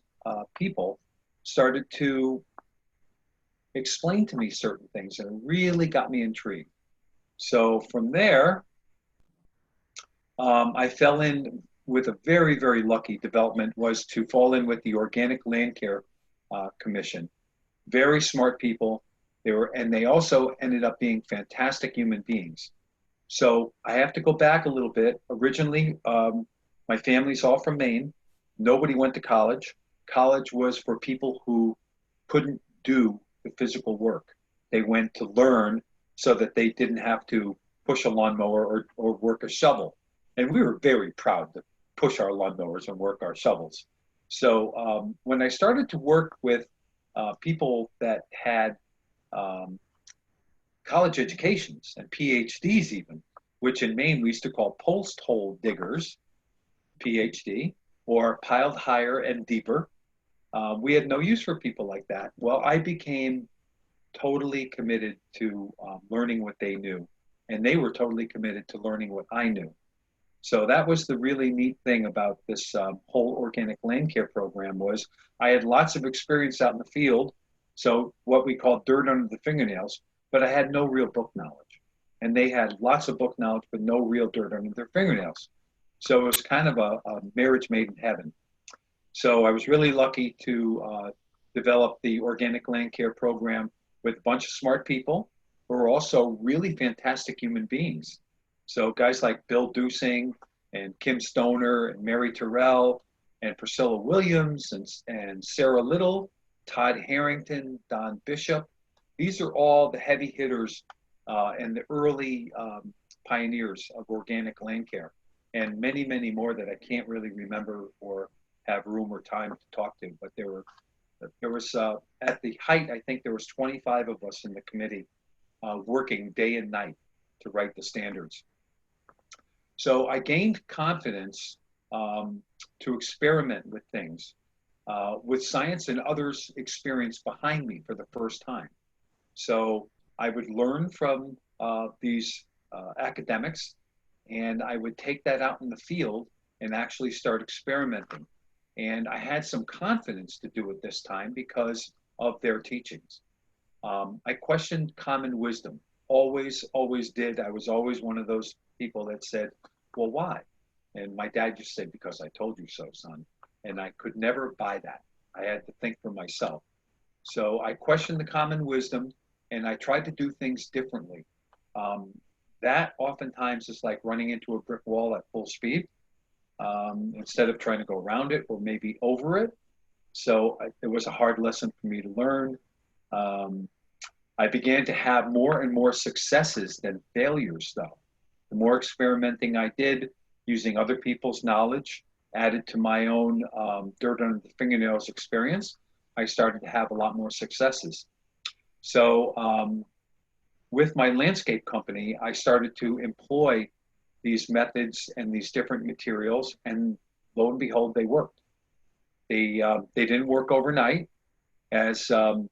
people started to explain to me certain things, and it really got me intrigued. So from there, I fell in with a very, very lucky development was to fall in with the Organic Landcare Commission. Very smart people. They also ended up being fantastic human beings. So I have to go back a little bit. Originally, my family's all from Maine. Nobody went to college. College was for people who couldn't do the physical work. They went to learn so that they didn't have to push a lawnmower or work a shovel. And we were very proud to push our lawnmowers and work our shovels. So when I started to work with people that had college educations and PhDs even, which in Maine we used to call post hole diggers, PhD, or piled higher and deeper. We had no use for people like that. Well, I became totally committed to learning what they knew, and they were totally committed to learning what I knew. So that was the really neat thing about this whole organic land care program was I had lots of experience out in the field, so what we call dirt under the fingernails, but I had no real book knowledge. And they had lots of book knowledge, but no real dirt under their fingernails. So it was kind of a marriage made in heaven. So I was really lucky to develop the Organic Land Care program with a bunch of smart people who are also really fantastic human beings. So guys like Bill Dusing and Kim Stoner and Mary Terrell and Priscilla Williams and Sarah Little, Todd Harrington, Don Bishop. These are all the heavy hitters and the early pioneers of organic land care, and many, many more that I can't really remember or have room or time to talk to. But there was at the height, I think there was 25 of us in the committee working day and night to write the standards. So I gained confidence to experiment with things with science and others' experience behind me for the first time. So I would learn from these academics, and I would take that out in the field and actually start experimenting. And I had some confidence to do it this time because of their teachings. I questioned common wisdom, always did. I was always one of those people that said, well, why? And my dad just said, because I told you so, son. And I could never buy that. I had to think for myself. So I questioned the common wisdom, and I tried to do things differently. That oftentimes is like running into a brick wall at full speed instead of trying to go around it or maybe over it. So it was a hard lesson for me to learn. I began to have more and more successes than failures, though. The more experimenting I did using other people's knowledge, added to my own dirt under the fingernails experience, I started to have a lot more successes. So with my landscape company, I started to employ these methods and these different materials, and lo and behold, they worked. They didn't work overnight. As Todd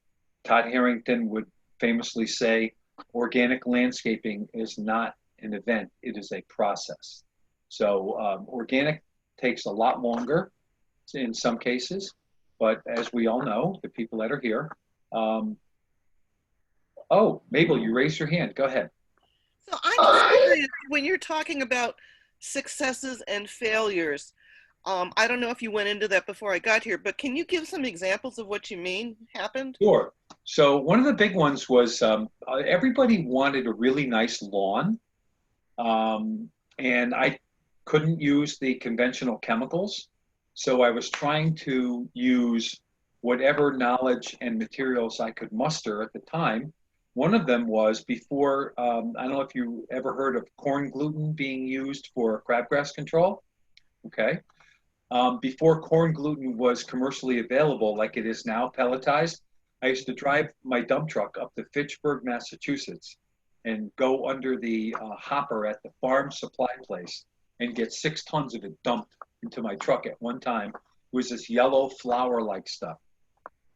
Harrington would famously say, organic landscaping is not an event, it is a process. So organic takes a lot longer in some cases, but as we all know, the people that are here, oh, Mabel, you raised your hand, go ahead. So I'm just curious, when you're talking about successes and failures, I don't know if you went into that before I got here, but can you give some examples of what you mean happened? Sure. So one of the big ones was everybody wanted a really nice lawn, and I couldn't use the conventional chemicals. So I was trying to use whatever knowledge and materials I could muster at the time. One of them was before, I don't know if you ever heard of corn gluten being used for crabgrass control. Okay. Before corn gluten was commercially available like it is now, pelletized, I used to drive my dump truck up to Fitchburg, Massachusetts, and go under the hopper at the farm supply place and get 6 tons of it dumped into my truck at one time. It was this yellow flour-like stuff.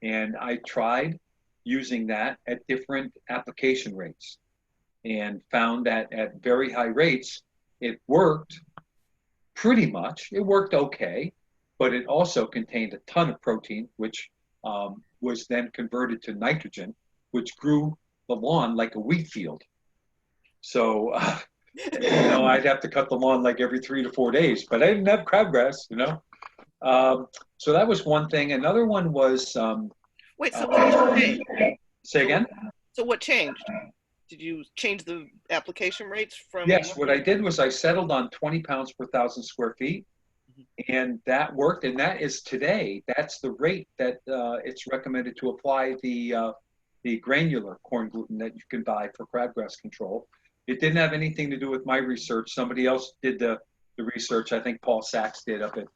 And I tried using that at different application rates and found that at very high rates, it worked pretty much. It worked okay, but it also contained a ton of protein, which was then converted to nitrogen, which grew the lawn like a wheat field. So, I'd have to cut the lawn like every 3 to 4 days, but I didn't have crabgrass, So that was one thing. Another one was. Wait, so what changed? Say again? So what changed? Did you change the application rates from? Yes, what I did was I settled on 20 pounds per 1,000 square feet, and that worked. And that is today, that's the rate that it's recommended to apply the granular corn gluten that you can buy for crabgrass control. It didn't have anything to do with my research. Somebody else did the research. I think Paul Sachs did up at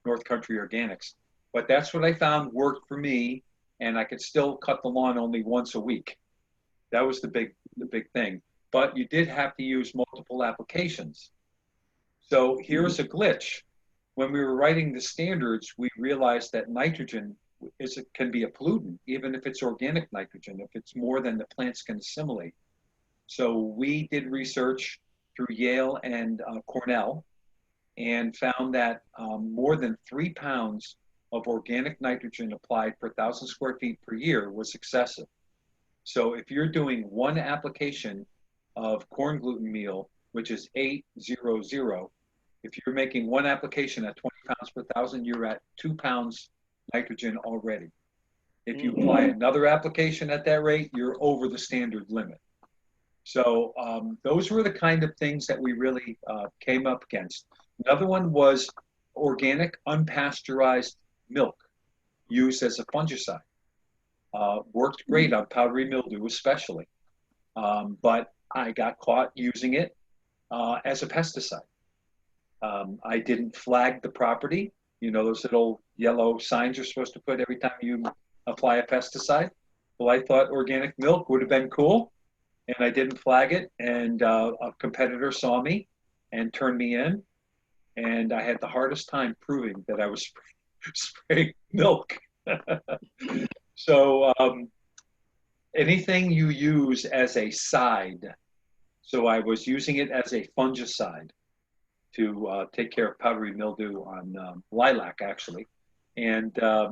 North Country Organics. But that's what I found worked for me, and I could still cut the lawn only once a week. That was the big thing. But you did have to use multiple applications. So here's a glitch. When we were writing the standards, we realized that nitrogen can be a pollutant, even if it's organic nitrogen, if it's more than the plants can assimilate. So we did research through Yale and Cornell and found that more than 3 pounds of organic nitrogen applied per 1,000 square feet per year was excessive. So if you're doing one application of corn gluten meal, which is 800, if you're making one application at 20 pounds per 1,000, you're at 2 pounds nitrogen already. If you apply another application at that rate, you're over the standard limit. So those were the kind of things that we really came up against. Another one was organic unpasteurized milk used as a fungicide. Worked great on powdery mildew especially, but I got caught using it as a pesticide. I didn't flag the property, those little yellow signs you're supposed to put every time you apply a pesticide. Well, I thought organic milk would have been cool, and I didn't flag it, and a competitor saw me and turned me in, and I had the hardest time proving that I was spraying milk. So anything you use as a side, so I was using it as a fungicide to take care of powdery mildew on lilac, actually. And I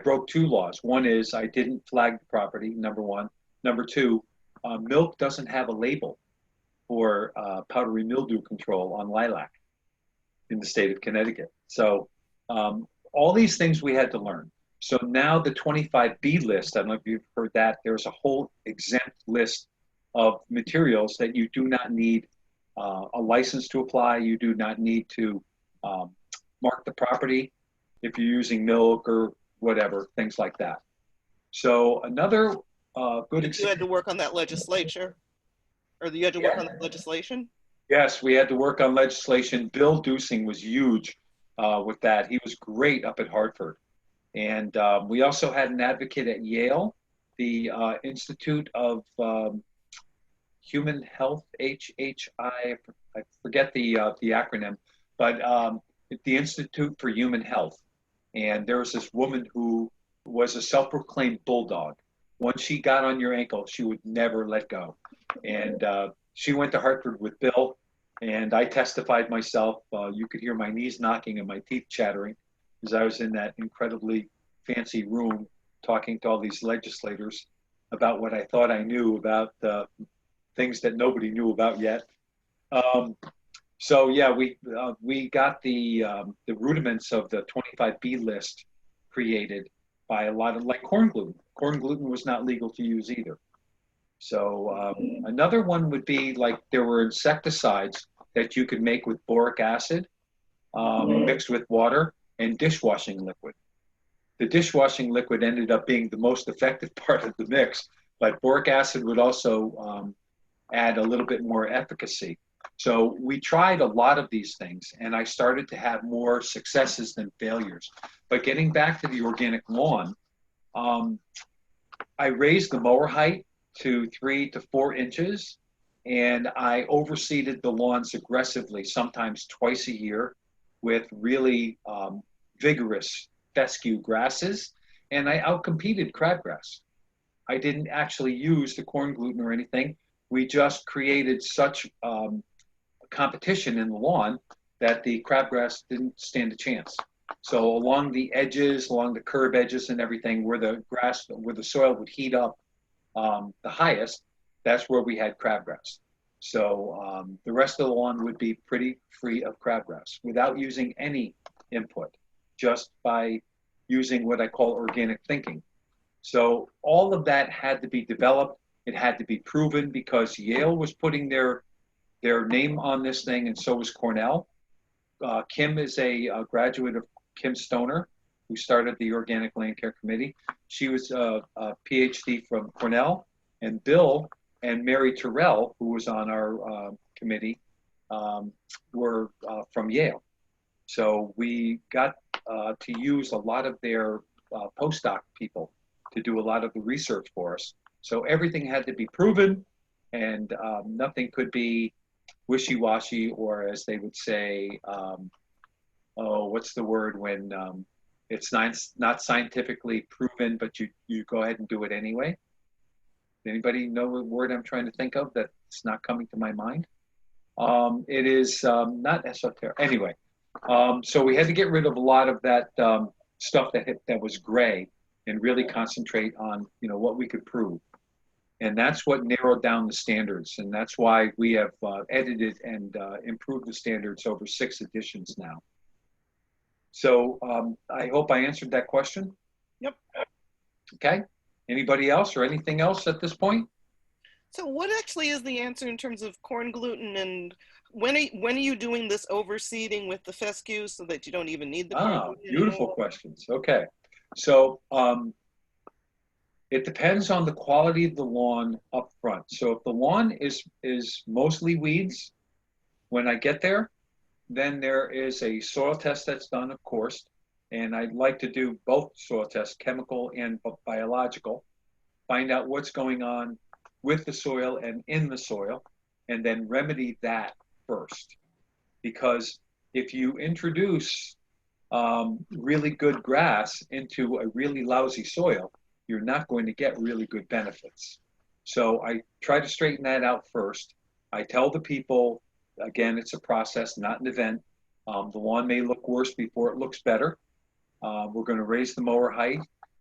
broke 2 laws. One is I didn't flag the property, number one. Number two, milk doesn't have a label for powdery mildew control on lilac in the state of Connecticut. So all these things we had to learn. So now the 25B list, I don't know if you've heard that, there's a whole exempt list of materials that you do not need a license to apply. You do not need to mark the property if you're using milk or whatever, things like that. So another good example. You had to work on that legislature? Or you had to work on the legislation? Yes, we had to work on legislation. Bill Dusing was huge with that. He was great up at Hartford. And we also had an advocate at Yale, the Institute of Human Health, HHI, I forget the acronym, but the Institute for Human Health. And there was this woman who was a self-proclaimed bulldog. Once she got on your ankle, she would never let go. And she went to Hartford with Bill, and I testified myself. You could hear my knees knocking and my teeth chattering as I was in that incredibly fancy room talking to all these legislators about what I thought I knew about things that nobody knew about yet. So yeah, we got the rudiments of the 25B list created by a lot of, like corn gluten. Corn gluten was not legal to use either. So another one would be like there were insecticides that you could make with boric acid mixed with water and dishwashing liquid. The dishwashing liquid ended up being the most effective part of the mix, but boric acid would also add a little bit more efficacy. So we tried a lot of these things, and I started to have more successes than failures. But getting back to the organic lawn, I raised the mower height to 3 to 4 inches, and I overseeded the lawns aggressively, sometimes twice a year, with really vigorous fescue grasses, and I outcompeted crabgrass. I didn't actually use the corn gluten or anything. We just created such competition in the lawn that the crabgrass didn't stand a chance. So along the edges, along the curb edges and everything, where the soil would heat up the highest, that's where we had crabgrass. So the rest of the lawn would be pretty free of crabgrass without using any input, just by using what I call organic thinking. So all of that had to be developed. It had to be proven because Yale was putting their name on this thing, and so was Cornell. Kim is a graduate of Kim Stoner, who started the Organic Landcare Committee. She was a PhD from Cornell, and Bill and Mary Terrell, who was on our committee, were from Yale. So we got to use a lot of their postdoc people to do a lot of the research for us. So everything had to be proven, and nothing could be wishy-washy, or as they would say, what's the word when it's not scientifically proven, but you go ahead and do it anyway? Anybody know the word I'm trying to think of that's not coming to my mind? It is not esoteric. Anyway, so we had to get rid of a lot of that stuff that was gray and really concentrate on what we could prove. And that's what narrowed down the standards. And that's why we have edited and improved the standards over 6 editions now. So I hope I answered that question. Yep. Okay. Anybody else or anything else at this point? So what actually is the answer in terms of corn gluten, and when are you doing this overseeding with the fescue so that you don't even need the corn gluten beautiful anymore? questions. Okay. So it depends on the quality of the lawn up front. So if the lawn is mostly weeds, when I get there, then there is a soil test that's done, of course. And I'd like to do both soil tests, chemical and biological, find out what's going on with the soil and in the soil, and then remedy that first. Because if you introduce really good grass into a really lousy soil, you're not going to get really good benefits. So I try to straighten that out first. I tell the people, again, it's a process, not an event. The lawn may look worse before it looks better. We're going to raise the mower height.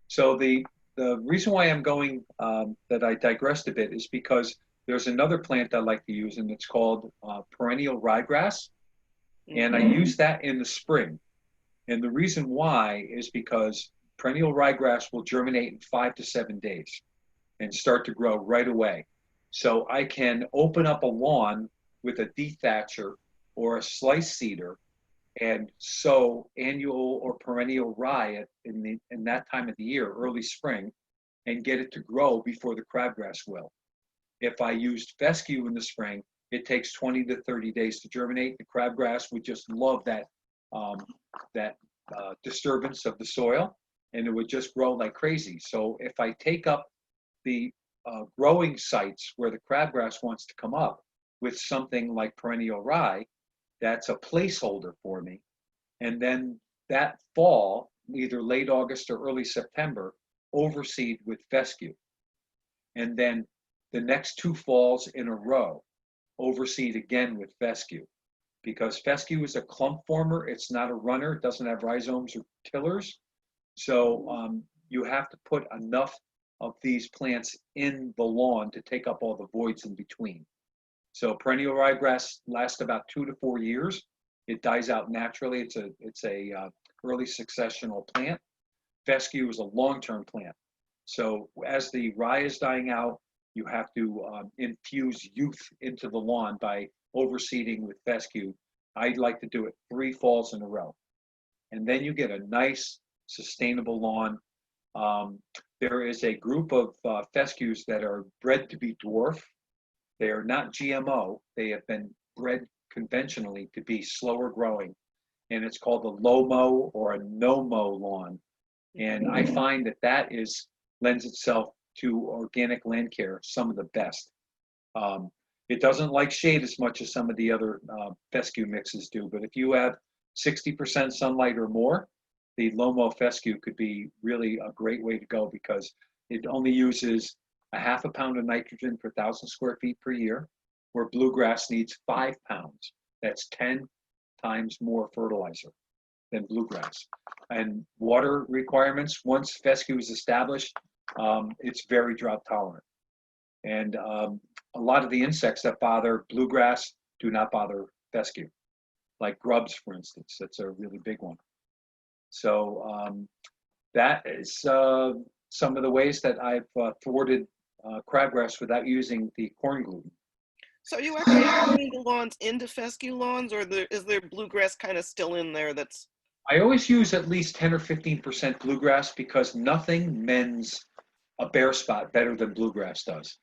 So the reason why I'm going, that I digressed a bit, is because there's another plant I like to use, and it's called Perennial Rye Grass. And I use that in the spring. And the reason why is because perennial ryegrass will germinate in 5 to 7 days and start to grow right away. So I can open up a lawn with a dethatcher or a slice seeder and sow annual or perennial rye in that time of the year, early spring, and get it to grow before the crabgrass will. If I used fescue in the spring, it takes 20 to 30 days to germinate. The crabgrass would just love that disturbance of the soil, and it would just grow like crazy. So if I take up the growing sites where the crabgrass wants to come up with something like perennial rye, that's a placeholder for me. And then that fall, either late August or early September, overseed with fescue. And then the next 2 falls in a row, overseed again with fescue. Because fescue is a clump former, it's not a runner, it doesn't have rhizomes or tillers. So you have to put enough of these plants in the lawn to take up all the voids in between. So perennial ryegrass lasts about 2 to 4 years. It dies out naturally. It's a early successional plant. Fescue is a long-term plant. So as the rye is dying out, you have to infuse youth into the lawn by overseeding with fescue. I'd like to do it 3 falls in a row. And then you get a nice, sustainable lawn. There is a group of fescues that are bred to be dwarf. They are not GMO. They have been bred conventionally to be slower growing. And it's called a low-mow or a no-mow lawn. And I find that lends itself to organic land care, some of the best. It doesn't like shade as much as some of the other fescue mixes do, but if you have 60% sunlight or more, the low-mow fescue could be really a great way to go because it only uses a half a pound of nitrogen per 1,000 square feet per year, where bluegrass needs 5 pounds. That's 10 times more fertilizer than bluegrass. And water requirements, once fescue is established, it's very drought tolerant. And a lot of the insects that bother bluegrass do not bother fescue, like grubs, for instance. That's a really big one. So that is some of the ways that I've thwarted crabgrass without using the corn gluten. So are you actually turning the lawns into fescue lawns, or is there bluegrass kind of still in there that's... I always use at least 10 or 15% bluegrass because nothing mends a bare spot better than bluegrass does.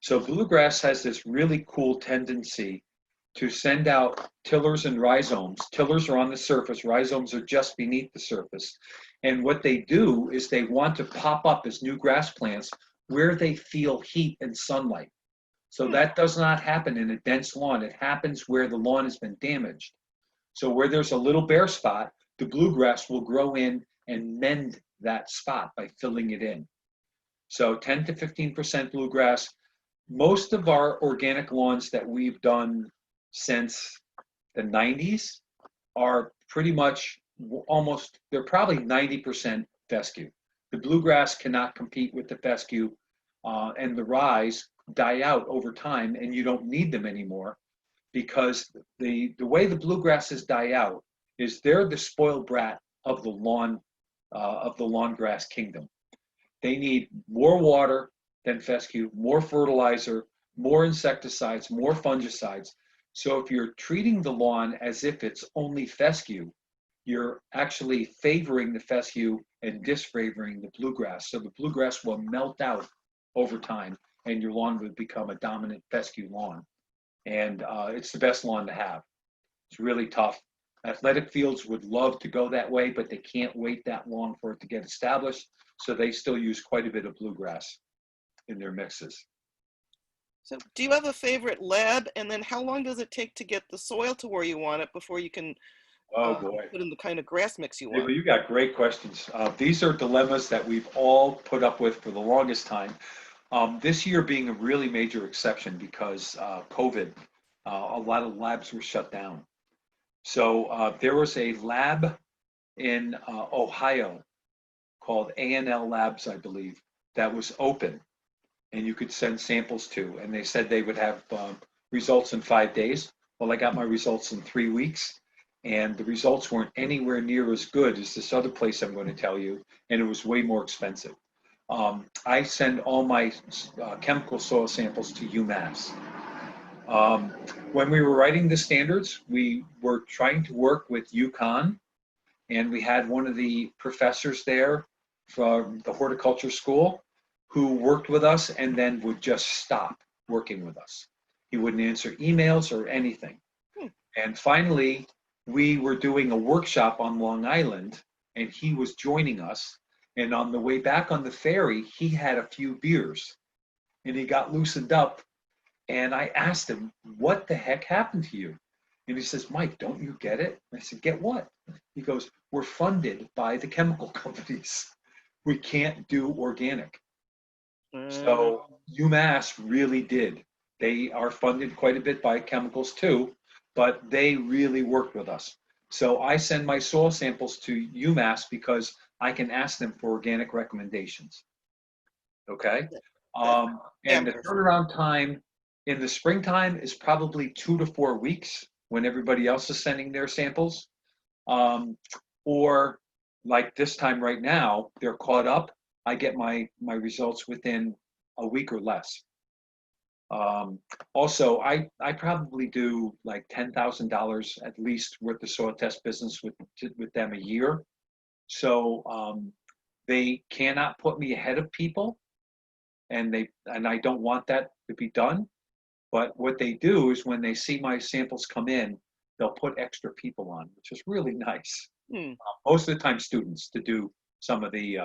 So bluegrass has this really cool tendency to send out tillers and rhizomes. Tillers are on the surface, rhizomes are just beneath the surface. And what they do is they want to pop up as new grass plants where they feel heat and sunlight. So that does not happen in a dense lawn. It happens where the lawn has been damaged. So where there's a little bare spot, the bluegrass will grow in and mend that spot by filling it in. So 10 to 15% bluegrass. Most of our organic lawns that we've done since the 90s are pretty much almost, they're probably 90% fescue. The bluegrass cannot compete with the fescue, and the ryes die out over time, and you don't need them anymore because the way the bluegrasses die out is they're the spoiled brat of the lawn grass kingdom. They need more water than fescue, more fertilizer, more insecticides, more fungicides. So if you're treating the lawn as if it's only fescue, you're actually favoring the fescue and disfavoring the bluegrass. So the bluegrass will melt out over time and your lawn would become a dominant fescue lawn. And it's the best lawn to have. It's really tough. Athletic fields would love to go that way, but they can't wait that long for it to get established. So they still use quite a bit of bluegrass in their mixes. So do you have a favorite lab? And then how long does it take to get the soil to where you want it before you can put in the kind of grass mix you want? Well, you got great questions. These are dilemmas that we've all put up with for the longest time. This year being a really major exception because COVID, a lot of labs were shut down. So there was a lab in Ohio called A&L Labs, I believe, that was open and you could send samples to, and they said they would have results in 5 days. Well, I got my results in 3 weeks, and the results weren't anywhere near as good as this other place I'm going to tell you, and it was way more expensive. I send all my chemical soil samples to UMass. When we were writing the standards, we were trying to work with UConn, and we had one of the professors there from the horticulture school who worked with us and then would just stop working with us. He wouldn't answer emails or anything. And finally, we were doing a workshop on Long Island, and he was joining us. And on the way back on the ferry, he had a few beers, and he got loosened up. And I asked him, what the heck happened to you? And he says, Mike, don't you get it? I said, get what? He goes, we're funded by the chemical companies. We can't do organic. So UMass really did. They are funded quite a bit by chemicals too, but they really worked with us. So I send my soil samples to UMass because I can ask them for organic recommendations. Okay. And the turnaround time in the springtime is probably 2 to 4 weeks when everybody else is sending their samples. Or like this time right now, they're caught up. I get my results within a week or less. Also, I probably do like $10,000 at least worth of soil test business with them a year. So they cannot put me ahead of people, and I don't want that to be done. But what they do is when they see my samples come in, they'll put extra people on, which is really nice. Most of the time, students to do some of the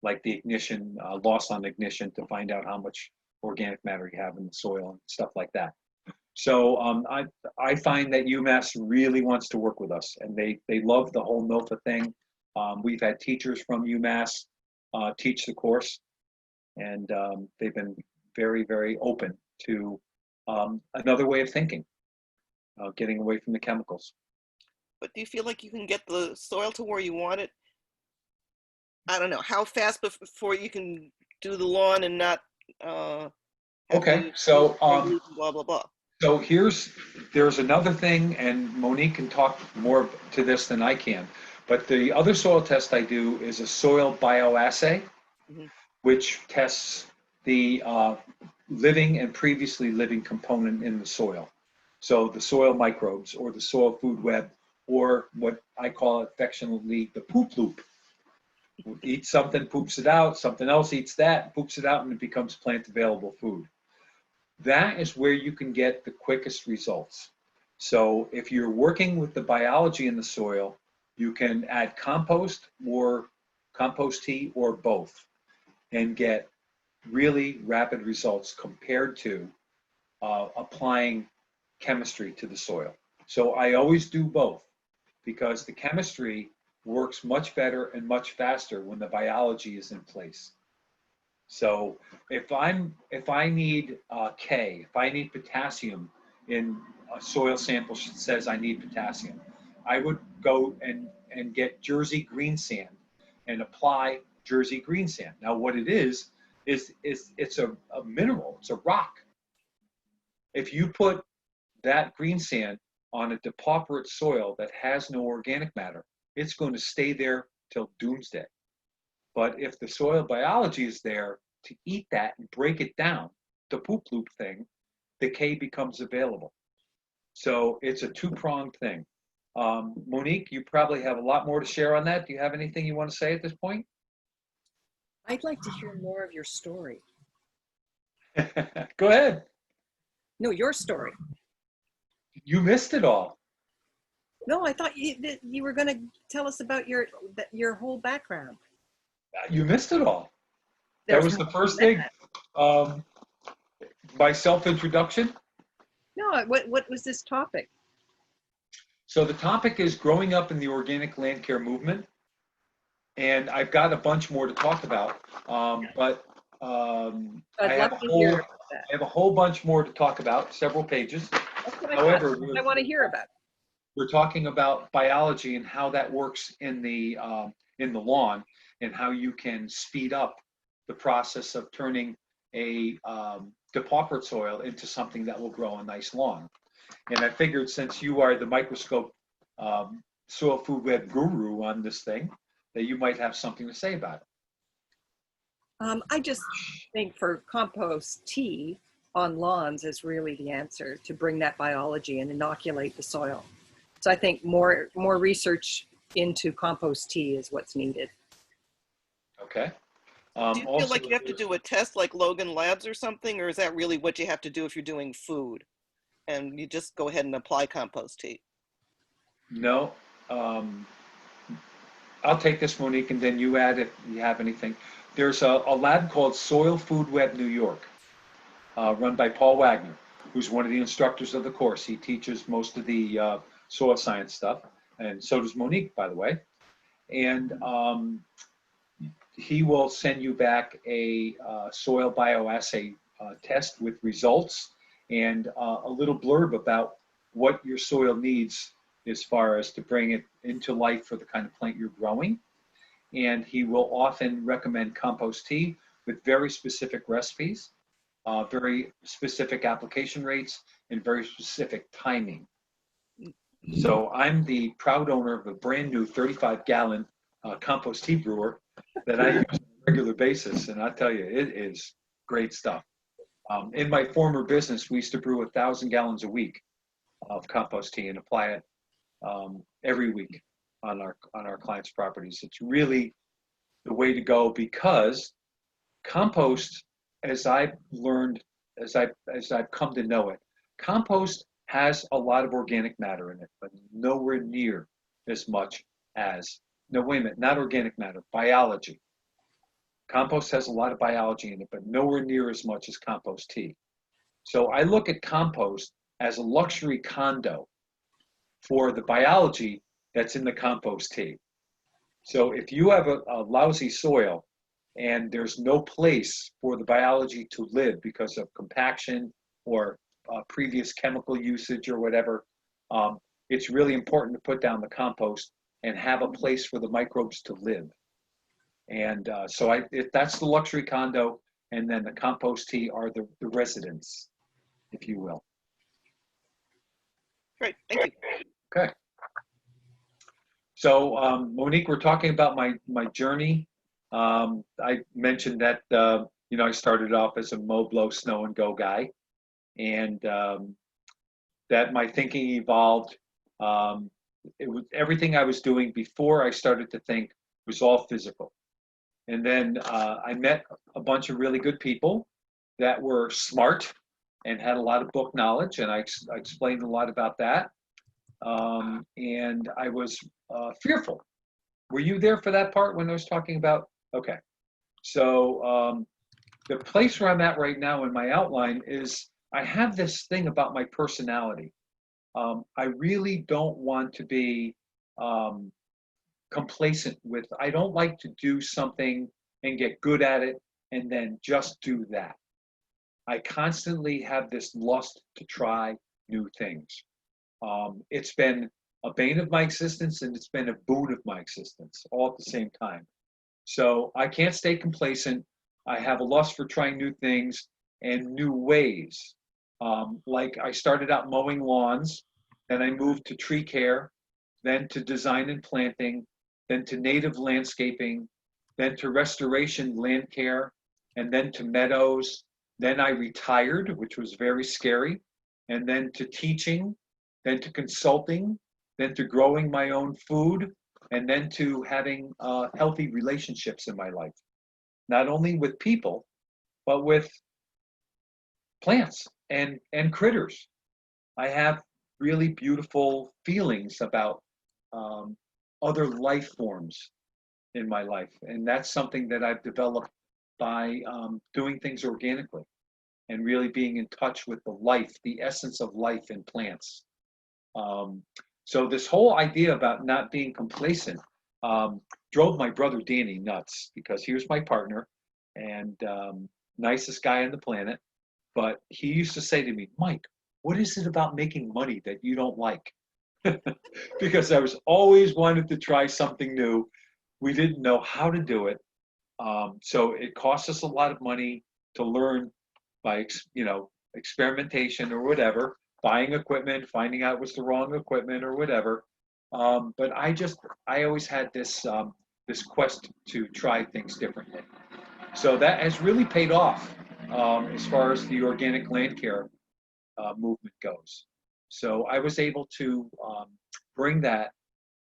like the ignition, loss on ignition, to find out how much organic matter you have in the soil and stuff like that. So I find that UMass really wants to work with us, and they love the whole NOFA thing. We've had teachers from UMass teach the course, and they've been very, very open to another way of thinking, getting away from the chemicals. But do you feel like you can get the soil to where you want it? I don't know, how fast before you can do the lawn and not okay, so blah blah blah. So there's another thing, and Monique can talk more to this than I can, but the other soil test I do is a soil bioassay, which tests the living and previously living component in the soil. So the soil microbes, or the soil food web, or what I call affectionately the poop loop. Eat something, poops it out, something else eats that, poops it out, and it becomes plant available food. That is where you can get the quickest results. So if you're working with the biology in the soil, you can add compost or compost tea or both and get really rapid results compared to applying chemistry to the soil. So I always do both, because the chemistry works much better and much faster when the biology is in place. So if I need K, if I need potassium in a soil sample that says I need potassium, I would go and get Jersey green sand and apply Jersey green sand. Now what it is it's a mineral, it's a rock. If you put that green sand on a depauperate soil that has no organic matter, it's going to stay there till doomsday. But if the soil biology is there to eat that and break it down, the poop loop thing, the K becomes available. So it's a two-pronged thing. Monique, you probably have a lot more to share on that. Do you have anything you want to say at this point? I'd like to hear more of your story. Go ahead. No, your story. You missed it all. No, I thought you were going to tell us about your whole background. You missed it all. That was the first thing. My self-introduction. No, what was this topic? So the topic is growing up in the Organic Landcare Movement. And I've got a bunch more to talk about, but I have a whole bunch more to talk about, several pages. However, I want to hear about. We're talking about biology and how that works in the lawn, and how you can speed up the process of turning a depauperate soil into something that will grow a nice lawn. And I figured, since you are the microscope soil food web guru on this thing, that you might have something to say about it. I just think for compost tea on lawns is really the answer to bring that biology and inoculate the soil. So I think more research into compost tea is what's needed. Okay. Do you feel like you have to do a test like Logan Labs or something, or is that really what you have to do if you're doing food, and you just go ahead and apply compost tea? No. I'll take this, Monique, and then you add if you have anything. There's a lab called Soil Food Web New York, run by Paul Wagner. who's one of the instructors of the course. He teaches most of the soil science stuff, and so does Monique, by the way. And he will send you back a soil bioassay test with results and a little blurb about what your soil needs as far as to bring it into life for the kind of plant you're growing. And he will often recommend compost tea with very specific recipes, very specific application rates, and very specific timing. So I'm the proud owner of a brand new 35-gallon compost tea brewer that I use on a regular basis, and I tell you, it is great stuff. In my former business, we used to brew 1,000 gallons a week of compost tea and apply it every week on our clients' properties. It's really the way to go, because compost, as I've learned, as I've come to know it, compost has a lot of organic matter in it, but nowhere near as much as, no, wait a minute, not organic matter, biology. Compost has a lot of biology in it, but nowhere near as much as compost tea. So I look at compost as a luxury condo for the biology that's in the compost tea. So if you have a lousy soil and there's no place for the biology to live because of compaction or previous chemical usage or whatever, it's really important to put down the compost and have a place for the microbes to live. And so that's the luxury condo, and then the compost tea are the residents, if you will. Great, thank you. Okay. So Monique, we're talking about my journey. I mentioned that I started off as a mow, blow, snow, and go guy, and that my thinking evolved. It was everything I was doing before I started to think was all physical. And then I met a bunch of really good people that were smart and had a lot of book knowledge, and I explained a lot about that. And I was fearful. Were you there for that part when I was talking about? Okay. So the place where I'm at right now in my outline is I have this thing about my personality. I really don't want to be complacent with, I don't like to do something and get good at it and then just do that. I constantly have this lust to try new things. It's been a bane of my existence and it's been a boon of my existence all at the same time. So I can't stay complacent. I have a lust for trying new things and new ways. Like I started out mowing lawns, then I moved to tree care, then to design and planting, then to native landscaping, then to restoration land care, and then to meadows. Then I retired, which was very scary, and then to teaching, then to consulting, then to growing my own food, and then to having healthy relationships in my life. Not only with people, but with plants and critters. I have really beautiful feelings about other life forms in my life. And that's something that I've developed by doing things organically and really being in touch with the life, the essence of life in plants. So this whole idea about not being complacent drove my brother Danny nuts, because he was my partner and nicest guy on the planet. But he used to say to me, Mike, what is it about making money that you don't like? Because I was always wanted to try something new. We didn't know how to do it. So it cost us a lot of money to learn by, experimentation or whatever, buying equipment, finding out it was the wrong equipment or whatever. But I always had this quest to try things differently. So that has really paid off as far as the organic land care movement goes. So I was able to bring that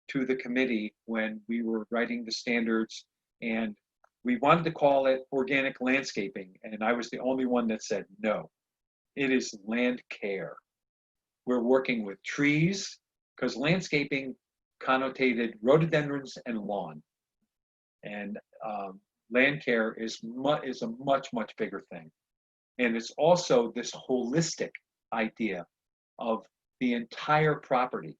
to the committee when we were writing the standards, and we wanted to call it organic landscaping, and I was the only one that said no. It is land care. We're working with trees, because landscaping connotated rhododendrons and lawn, and land care is a much bigger thing, and it's also this holistic idea of the entire property,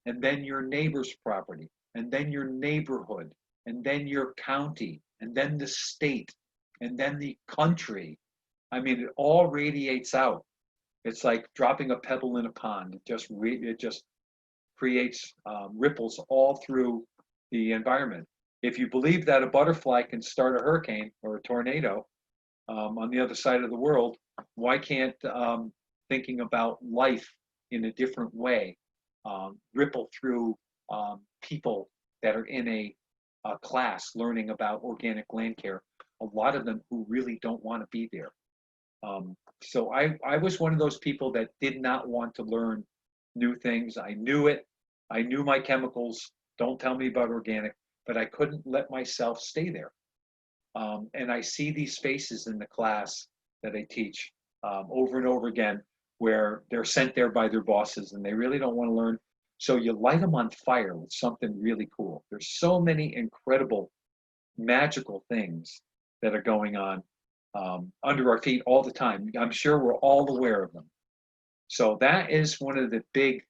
and then your neighbor's property, and then your neighborhood, and then your county, and then the state, and then the country. I mean, it all radiates out. It's like dropping a pebble in a pond. It just creates ripples all through the environment. If you believe that a butterfly can start a hurricane or a tornado on the other side of the world, why can't thinking about life in a different way ripple through people that are in a class learning about organic land care, a lot of them who really don't want to be there. So I was one of those people that did not want to learn new things. I knew it. I knew my chemicals. Don't tell me about organic, but I couldn't let myself stay there. And I see these spaces in the class that I teach over and over again, where they're sent there by their bosses and they really don't want to learn. So you light them on fire with something really cool. There's so many incredible, magical things that are going on under our feet all the time. I'm sure we're all aware of them. So that is one of the big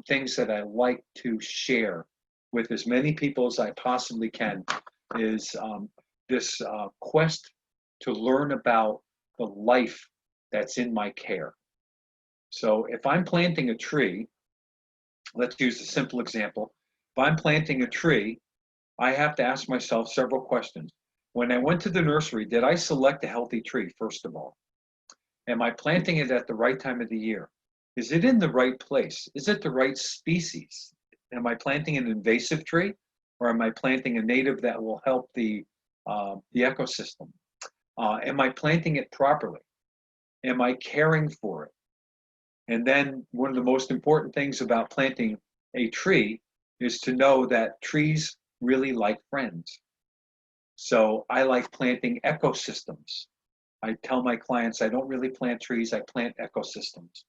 things that I like to share with as many people as I possibly can, is this quest to learn about the life that's in my care. So if I'm planting a tree, let's use a simple example. If I'm planting a tree, I have to ask myself several questions. When I went to the nursery, did I select a healthy tree, first of all? Am I planting it at the right time of the year? Is it in the right place? Is it the right species? Am I planting an invasive tree, or am I planting a native that will help the ecosystem? Am I planting it properly? Am I caring for it? And then one of the most important things about planting a tree is to know that trees really like friends. So I like planting ecosystems. I tell my clients I don't really plant trees, I plant ecosystems.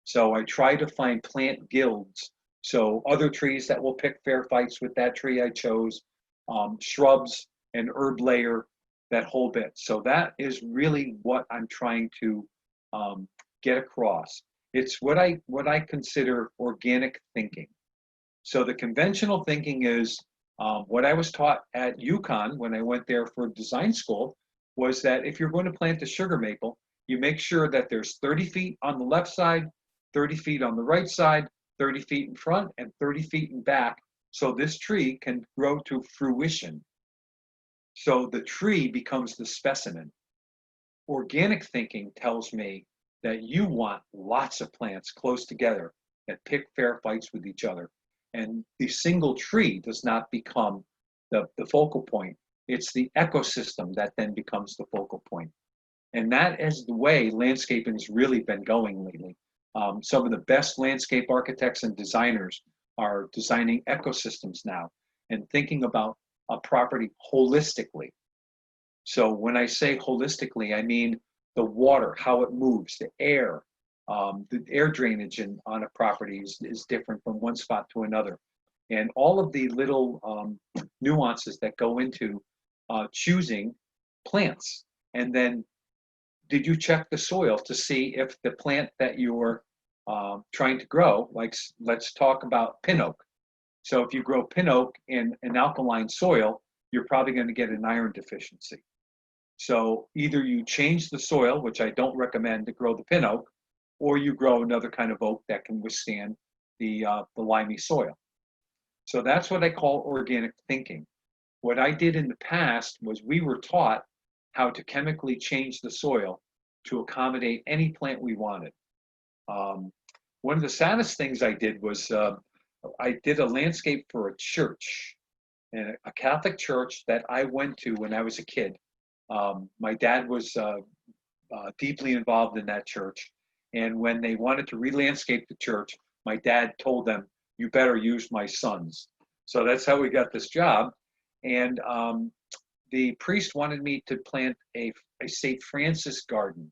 So I try to find plant guilds. So other trees that will pick fair fights with that tree I chose, shrubs and herb layer, that whole bit. So that is really what I'm trying to get across. It's what I consider organic thinking. So the conventional thinking is what I was taught at UConn when I went there for design school, was that if you're going to plant a sugar maple, you make sure that there's 30 feet on the left side, 30 feet on the right side, 30 feet in front, and 30 feet in back, so this tree can grow to fruition. So the tree becomes the specimen. Organic thinking tells me that you want lots of plants close together that pick fair fights with each other. And the single tree does not become the focal point. It's the ecosystem that then becomes the focal point. And that is the way landscaping has really been going lately. Some of the best landscape architects and designers are designing ecosystems now and thinking about a property holistically. So when I say holistically, I mean the water, how it moves, the air drainage on a property is different from one spot to another. And all of the little nuances that go into choosing plants. And then, did you check the soil to see if the plant that you're trying to grow, like let's talk about pin oak. So if you grow pin oak in an alkaline soil, you're probably going to get an iron deficiency. So either you change the soil, which I don't recommend to grow the pin oak, or you grow another kind of oak that can withstand the limey soil. So that's what I call organic thinking. What I did in the past was we were taught how to chemically change the soil to accommodate any plant we wanted. One of the saddest things I did was I did a landscape for a church, and a Catholic church that I went to when I was a kid. My dad was deeply involved in that church. And when they wanted to re-landscape the church, my dad told them, "You better use my sons." So that's how we got this job. And the priest wanted me to plant a St. Francis garden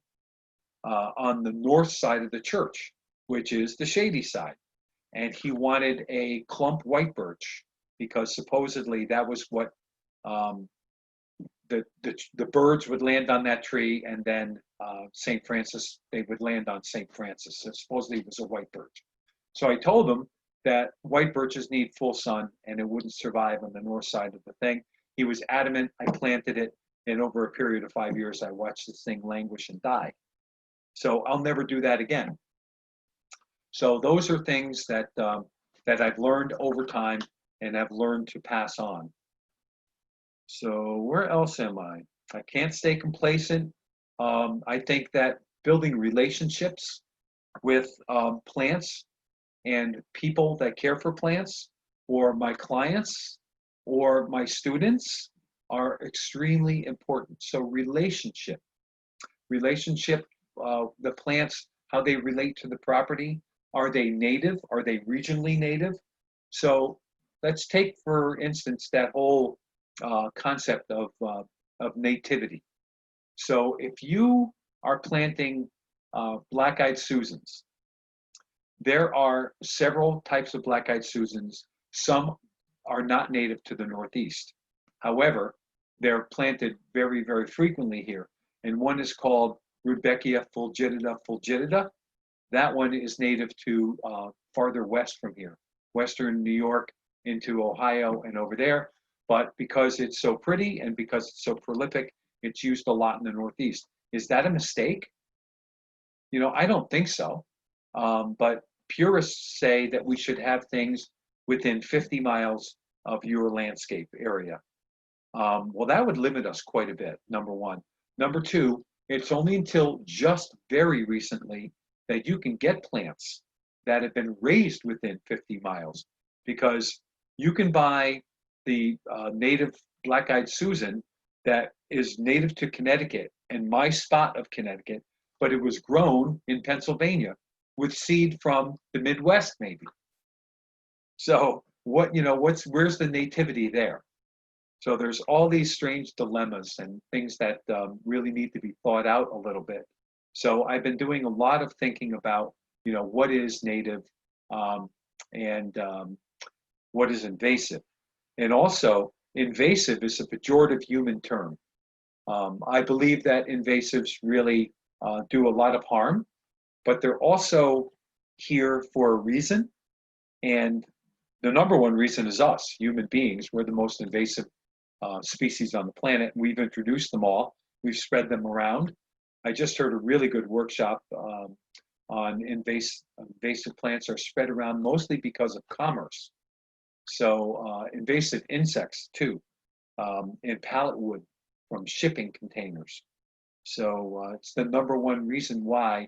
on the north side of the church, which is the shady side. And he wanted a clump white birch because supposedly that was what the birds would land on that tree, and then St. Francis, they would land on St. Francis. And supposedly it was a white birch. So I told him that white birches need full sun and it wouldn't survive on the north side of the thing. He was adamant. I planted it, and over a period of 5 years, I watched this thing languish and die. So I'll never do that again. So those are things that that I've learned over time and have learned to pass on. So where else am I? I can't stay complacent. I think that building relationships with plants and people that care for plants, or my clients, or my students, are extremely important. So relationship, the plants, how they relate to the property. Are they native? Are they regionally native? So let's take, for instance, that whole concept of nativity. So if you are planting black-eyed Susans, there are several types of black-eyed Susans. Some are not native to the Northeast. However, they're planted very, very frequently here. And one is called Rudbeckia fulgida. That one is native to farther west from here, Western New York into Ohio and over there. But because it's so pretty and because it's so prolific, it's used a lot in the Northeast. Is that a mistake? You know, I don't think so. But purists say that we should have things within 50 miles of your landscape area. Well, that would limit us quite a bit, number one. Number two, it's only until just very recently that you can get plants that have been raised within 50 miles, because you can buy the native black-eyed Susan that is native to Connecticut and my spot of Connecticut, but it was grown in Pennsylvania with seed from the Midwest, maybe. So where's the nativity there? So there's all these strange dilemmas and things that really need to be thought out a little bit. So I've been doing a lot of thinking about, what is native and what is invasive. And also, invasive is a pejorative human term. I believe that invasives really do a lot of harm, but they're also here for a reason. And the number one reason is us, human beings. We're the most invasive species on the planet. We've introduced them all. We've spread them around. I just heard a really good workshop on invasive plants are spread around mostly because of commerce. So invasive insects too, and pallet wood from shipping containers. So it's the number one reason why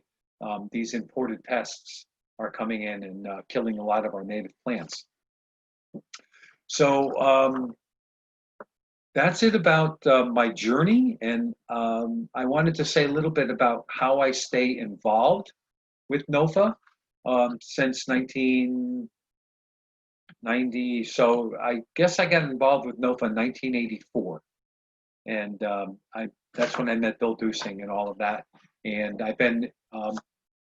these imported pests are coming in and killing a lot of our native plants. So that's it about my journey. And I wanted to say a little bit about how I stay involved with NOFA since 1990. So I guess I got involved with NOFA in 1984. And that's when I met Bill Dusing and all of that. And I've been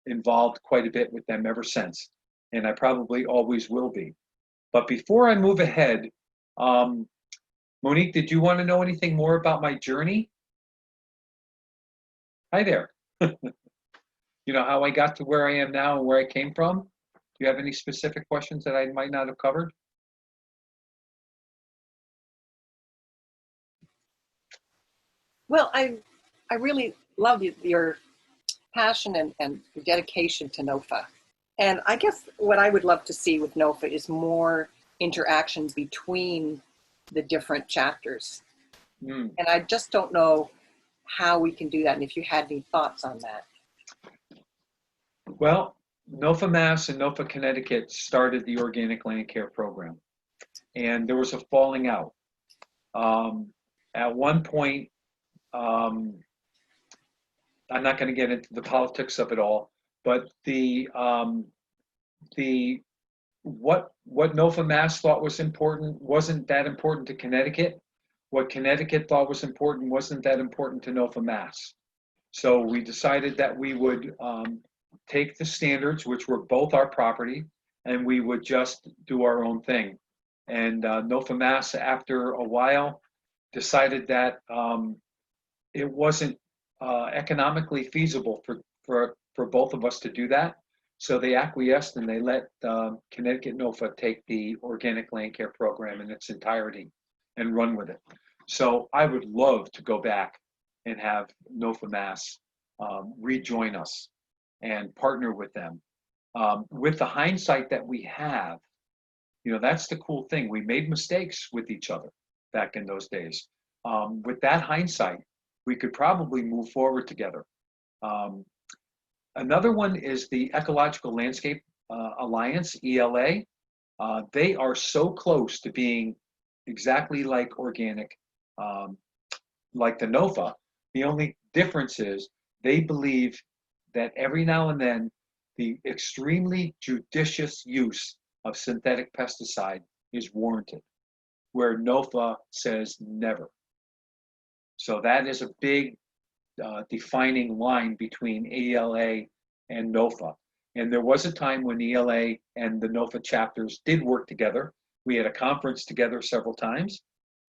involved quite a bit with them ever since. And I probably always will be. But before I move ahead, Monique, did you want to know anything more about my journey? Hi there. How I got to where I am now and where I came from? Do you have any specific questions that I might not have covered? Well, I really love your passion and your dedication to NOFA. And I guess what I would love to see with NOFA is more interactions between the different chapters. And I just don't know how we can do that, and if you had any thoughts on that. Well, NOFA Mass and NOFA Connecticut started the Organic Landcare program, and there was a falling out. At one point, I'm not going to get into the politics of it all, but what NOFA Mass thought was important wasn't that important to Connecticut. What Connecticut thought was important wasn't that important to NOFA Mass. So we decided that we would take the standards, which were both our property, and we would just do our own thing. And NOFA Mass, after a while, decided that it wasn't economically feasible for both of us to do that. So they acquiesced and they let Connecticut NOFA take the Organic Landcare program in its entirety and run with it. So I would love to go back and have NOFA Mass rejoin us and partner with them. With the hindsight that we have, you know, that's the cool thing. We made mistakes with each other back in those days. With that hindsight, we could probably move forward together. Another one is the Ecological Landscape Alliance, ELA. They are so close to being exactly like organic, like the NOFA. The only difference is they believe that every now and then the extremely judicious use of synthetic pesticide is warranted, where NOFA says never. So that is a big defining line between ELA and NOFA. And there was a time when ELA and the NOFA chapters did work together. We had a conference together several times,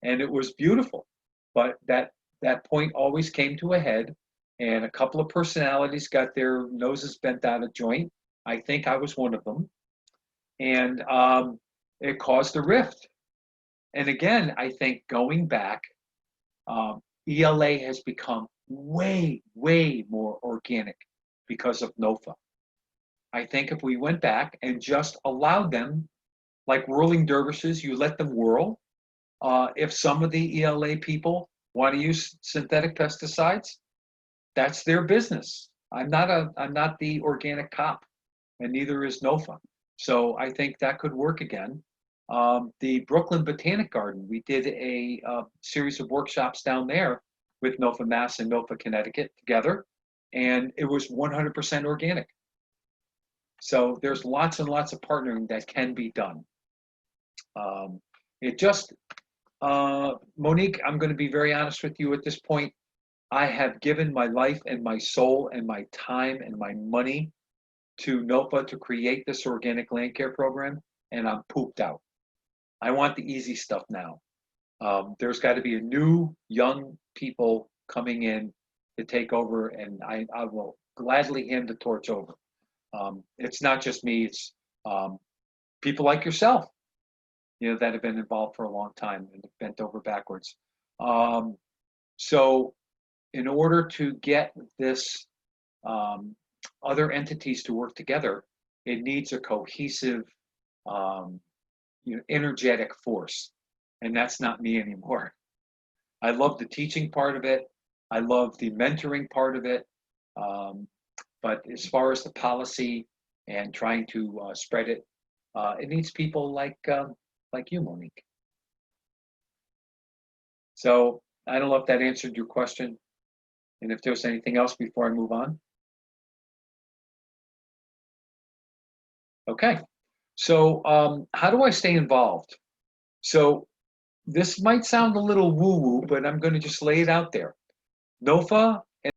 and it was beautiful. But that point always came to a head, and a couple of personalities got their noses bent out of joint. I think I was one of them. And it caused a rift. And again, I think going back, ELA has become way, way more organic because of NOFA. I think if we went back and just allowed them, like whirling dervishes, you let them whirl. If some of the ELA people want to use synthetic pesticides, that's their business. I'm not the organic cop, and neither is NOFA. So I think that could work again. The Brooklyn Botanic Garden, we did a series of workshops down there with NOFA Mass and NOFA Connecticut together, and it was 100% organic. So there's lots and lots of partnering that can be done. Monique, I'm going to be very honest with you at this point. I have given my life and my soul and my time and my money to NOFA to create this organic land care program, and I'm pooped out. I want the easy stuff now. There's got to be a new young people coming in to take over, and I will gladly hand the torch over. It's not just me, it's people like yourself, you know, that have been involved for a long time and bent over backwards. So in order to get this other entities to work together, it needs a cohesive, energetic force. And that's not me anymore. I love the teaching part of it. I love the mentoring part of it. But as far as the policy and trying to spread it, it needs people like you, Monique. So I don't know if that answered your question, and if there's anything else before I move on. Okay, so how do I stay involved? So this might sound a little woo-woo, but I'm going to just lay it out there. NOFA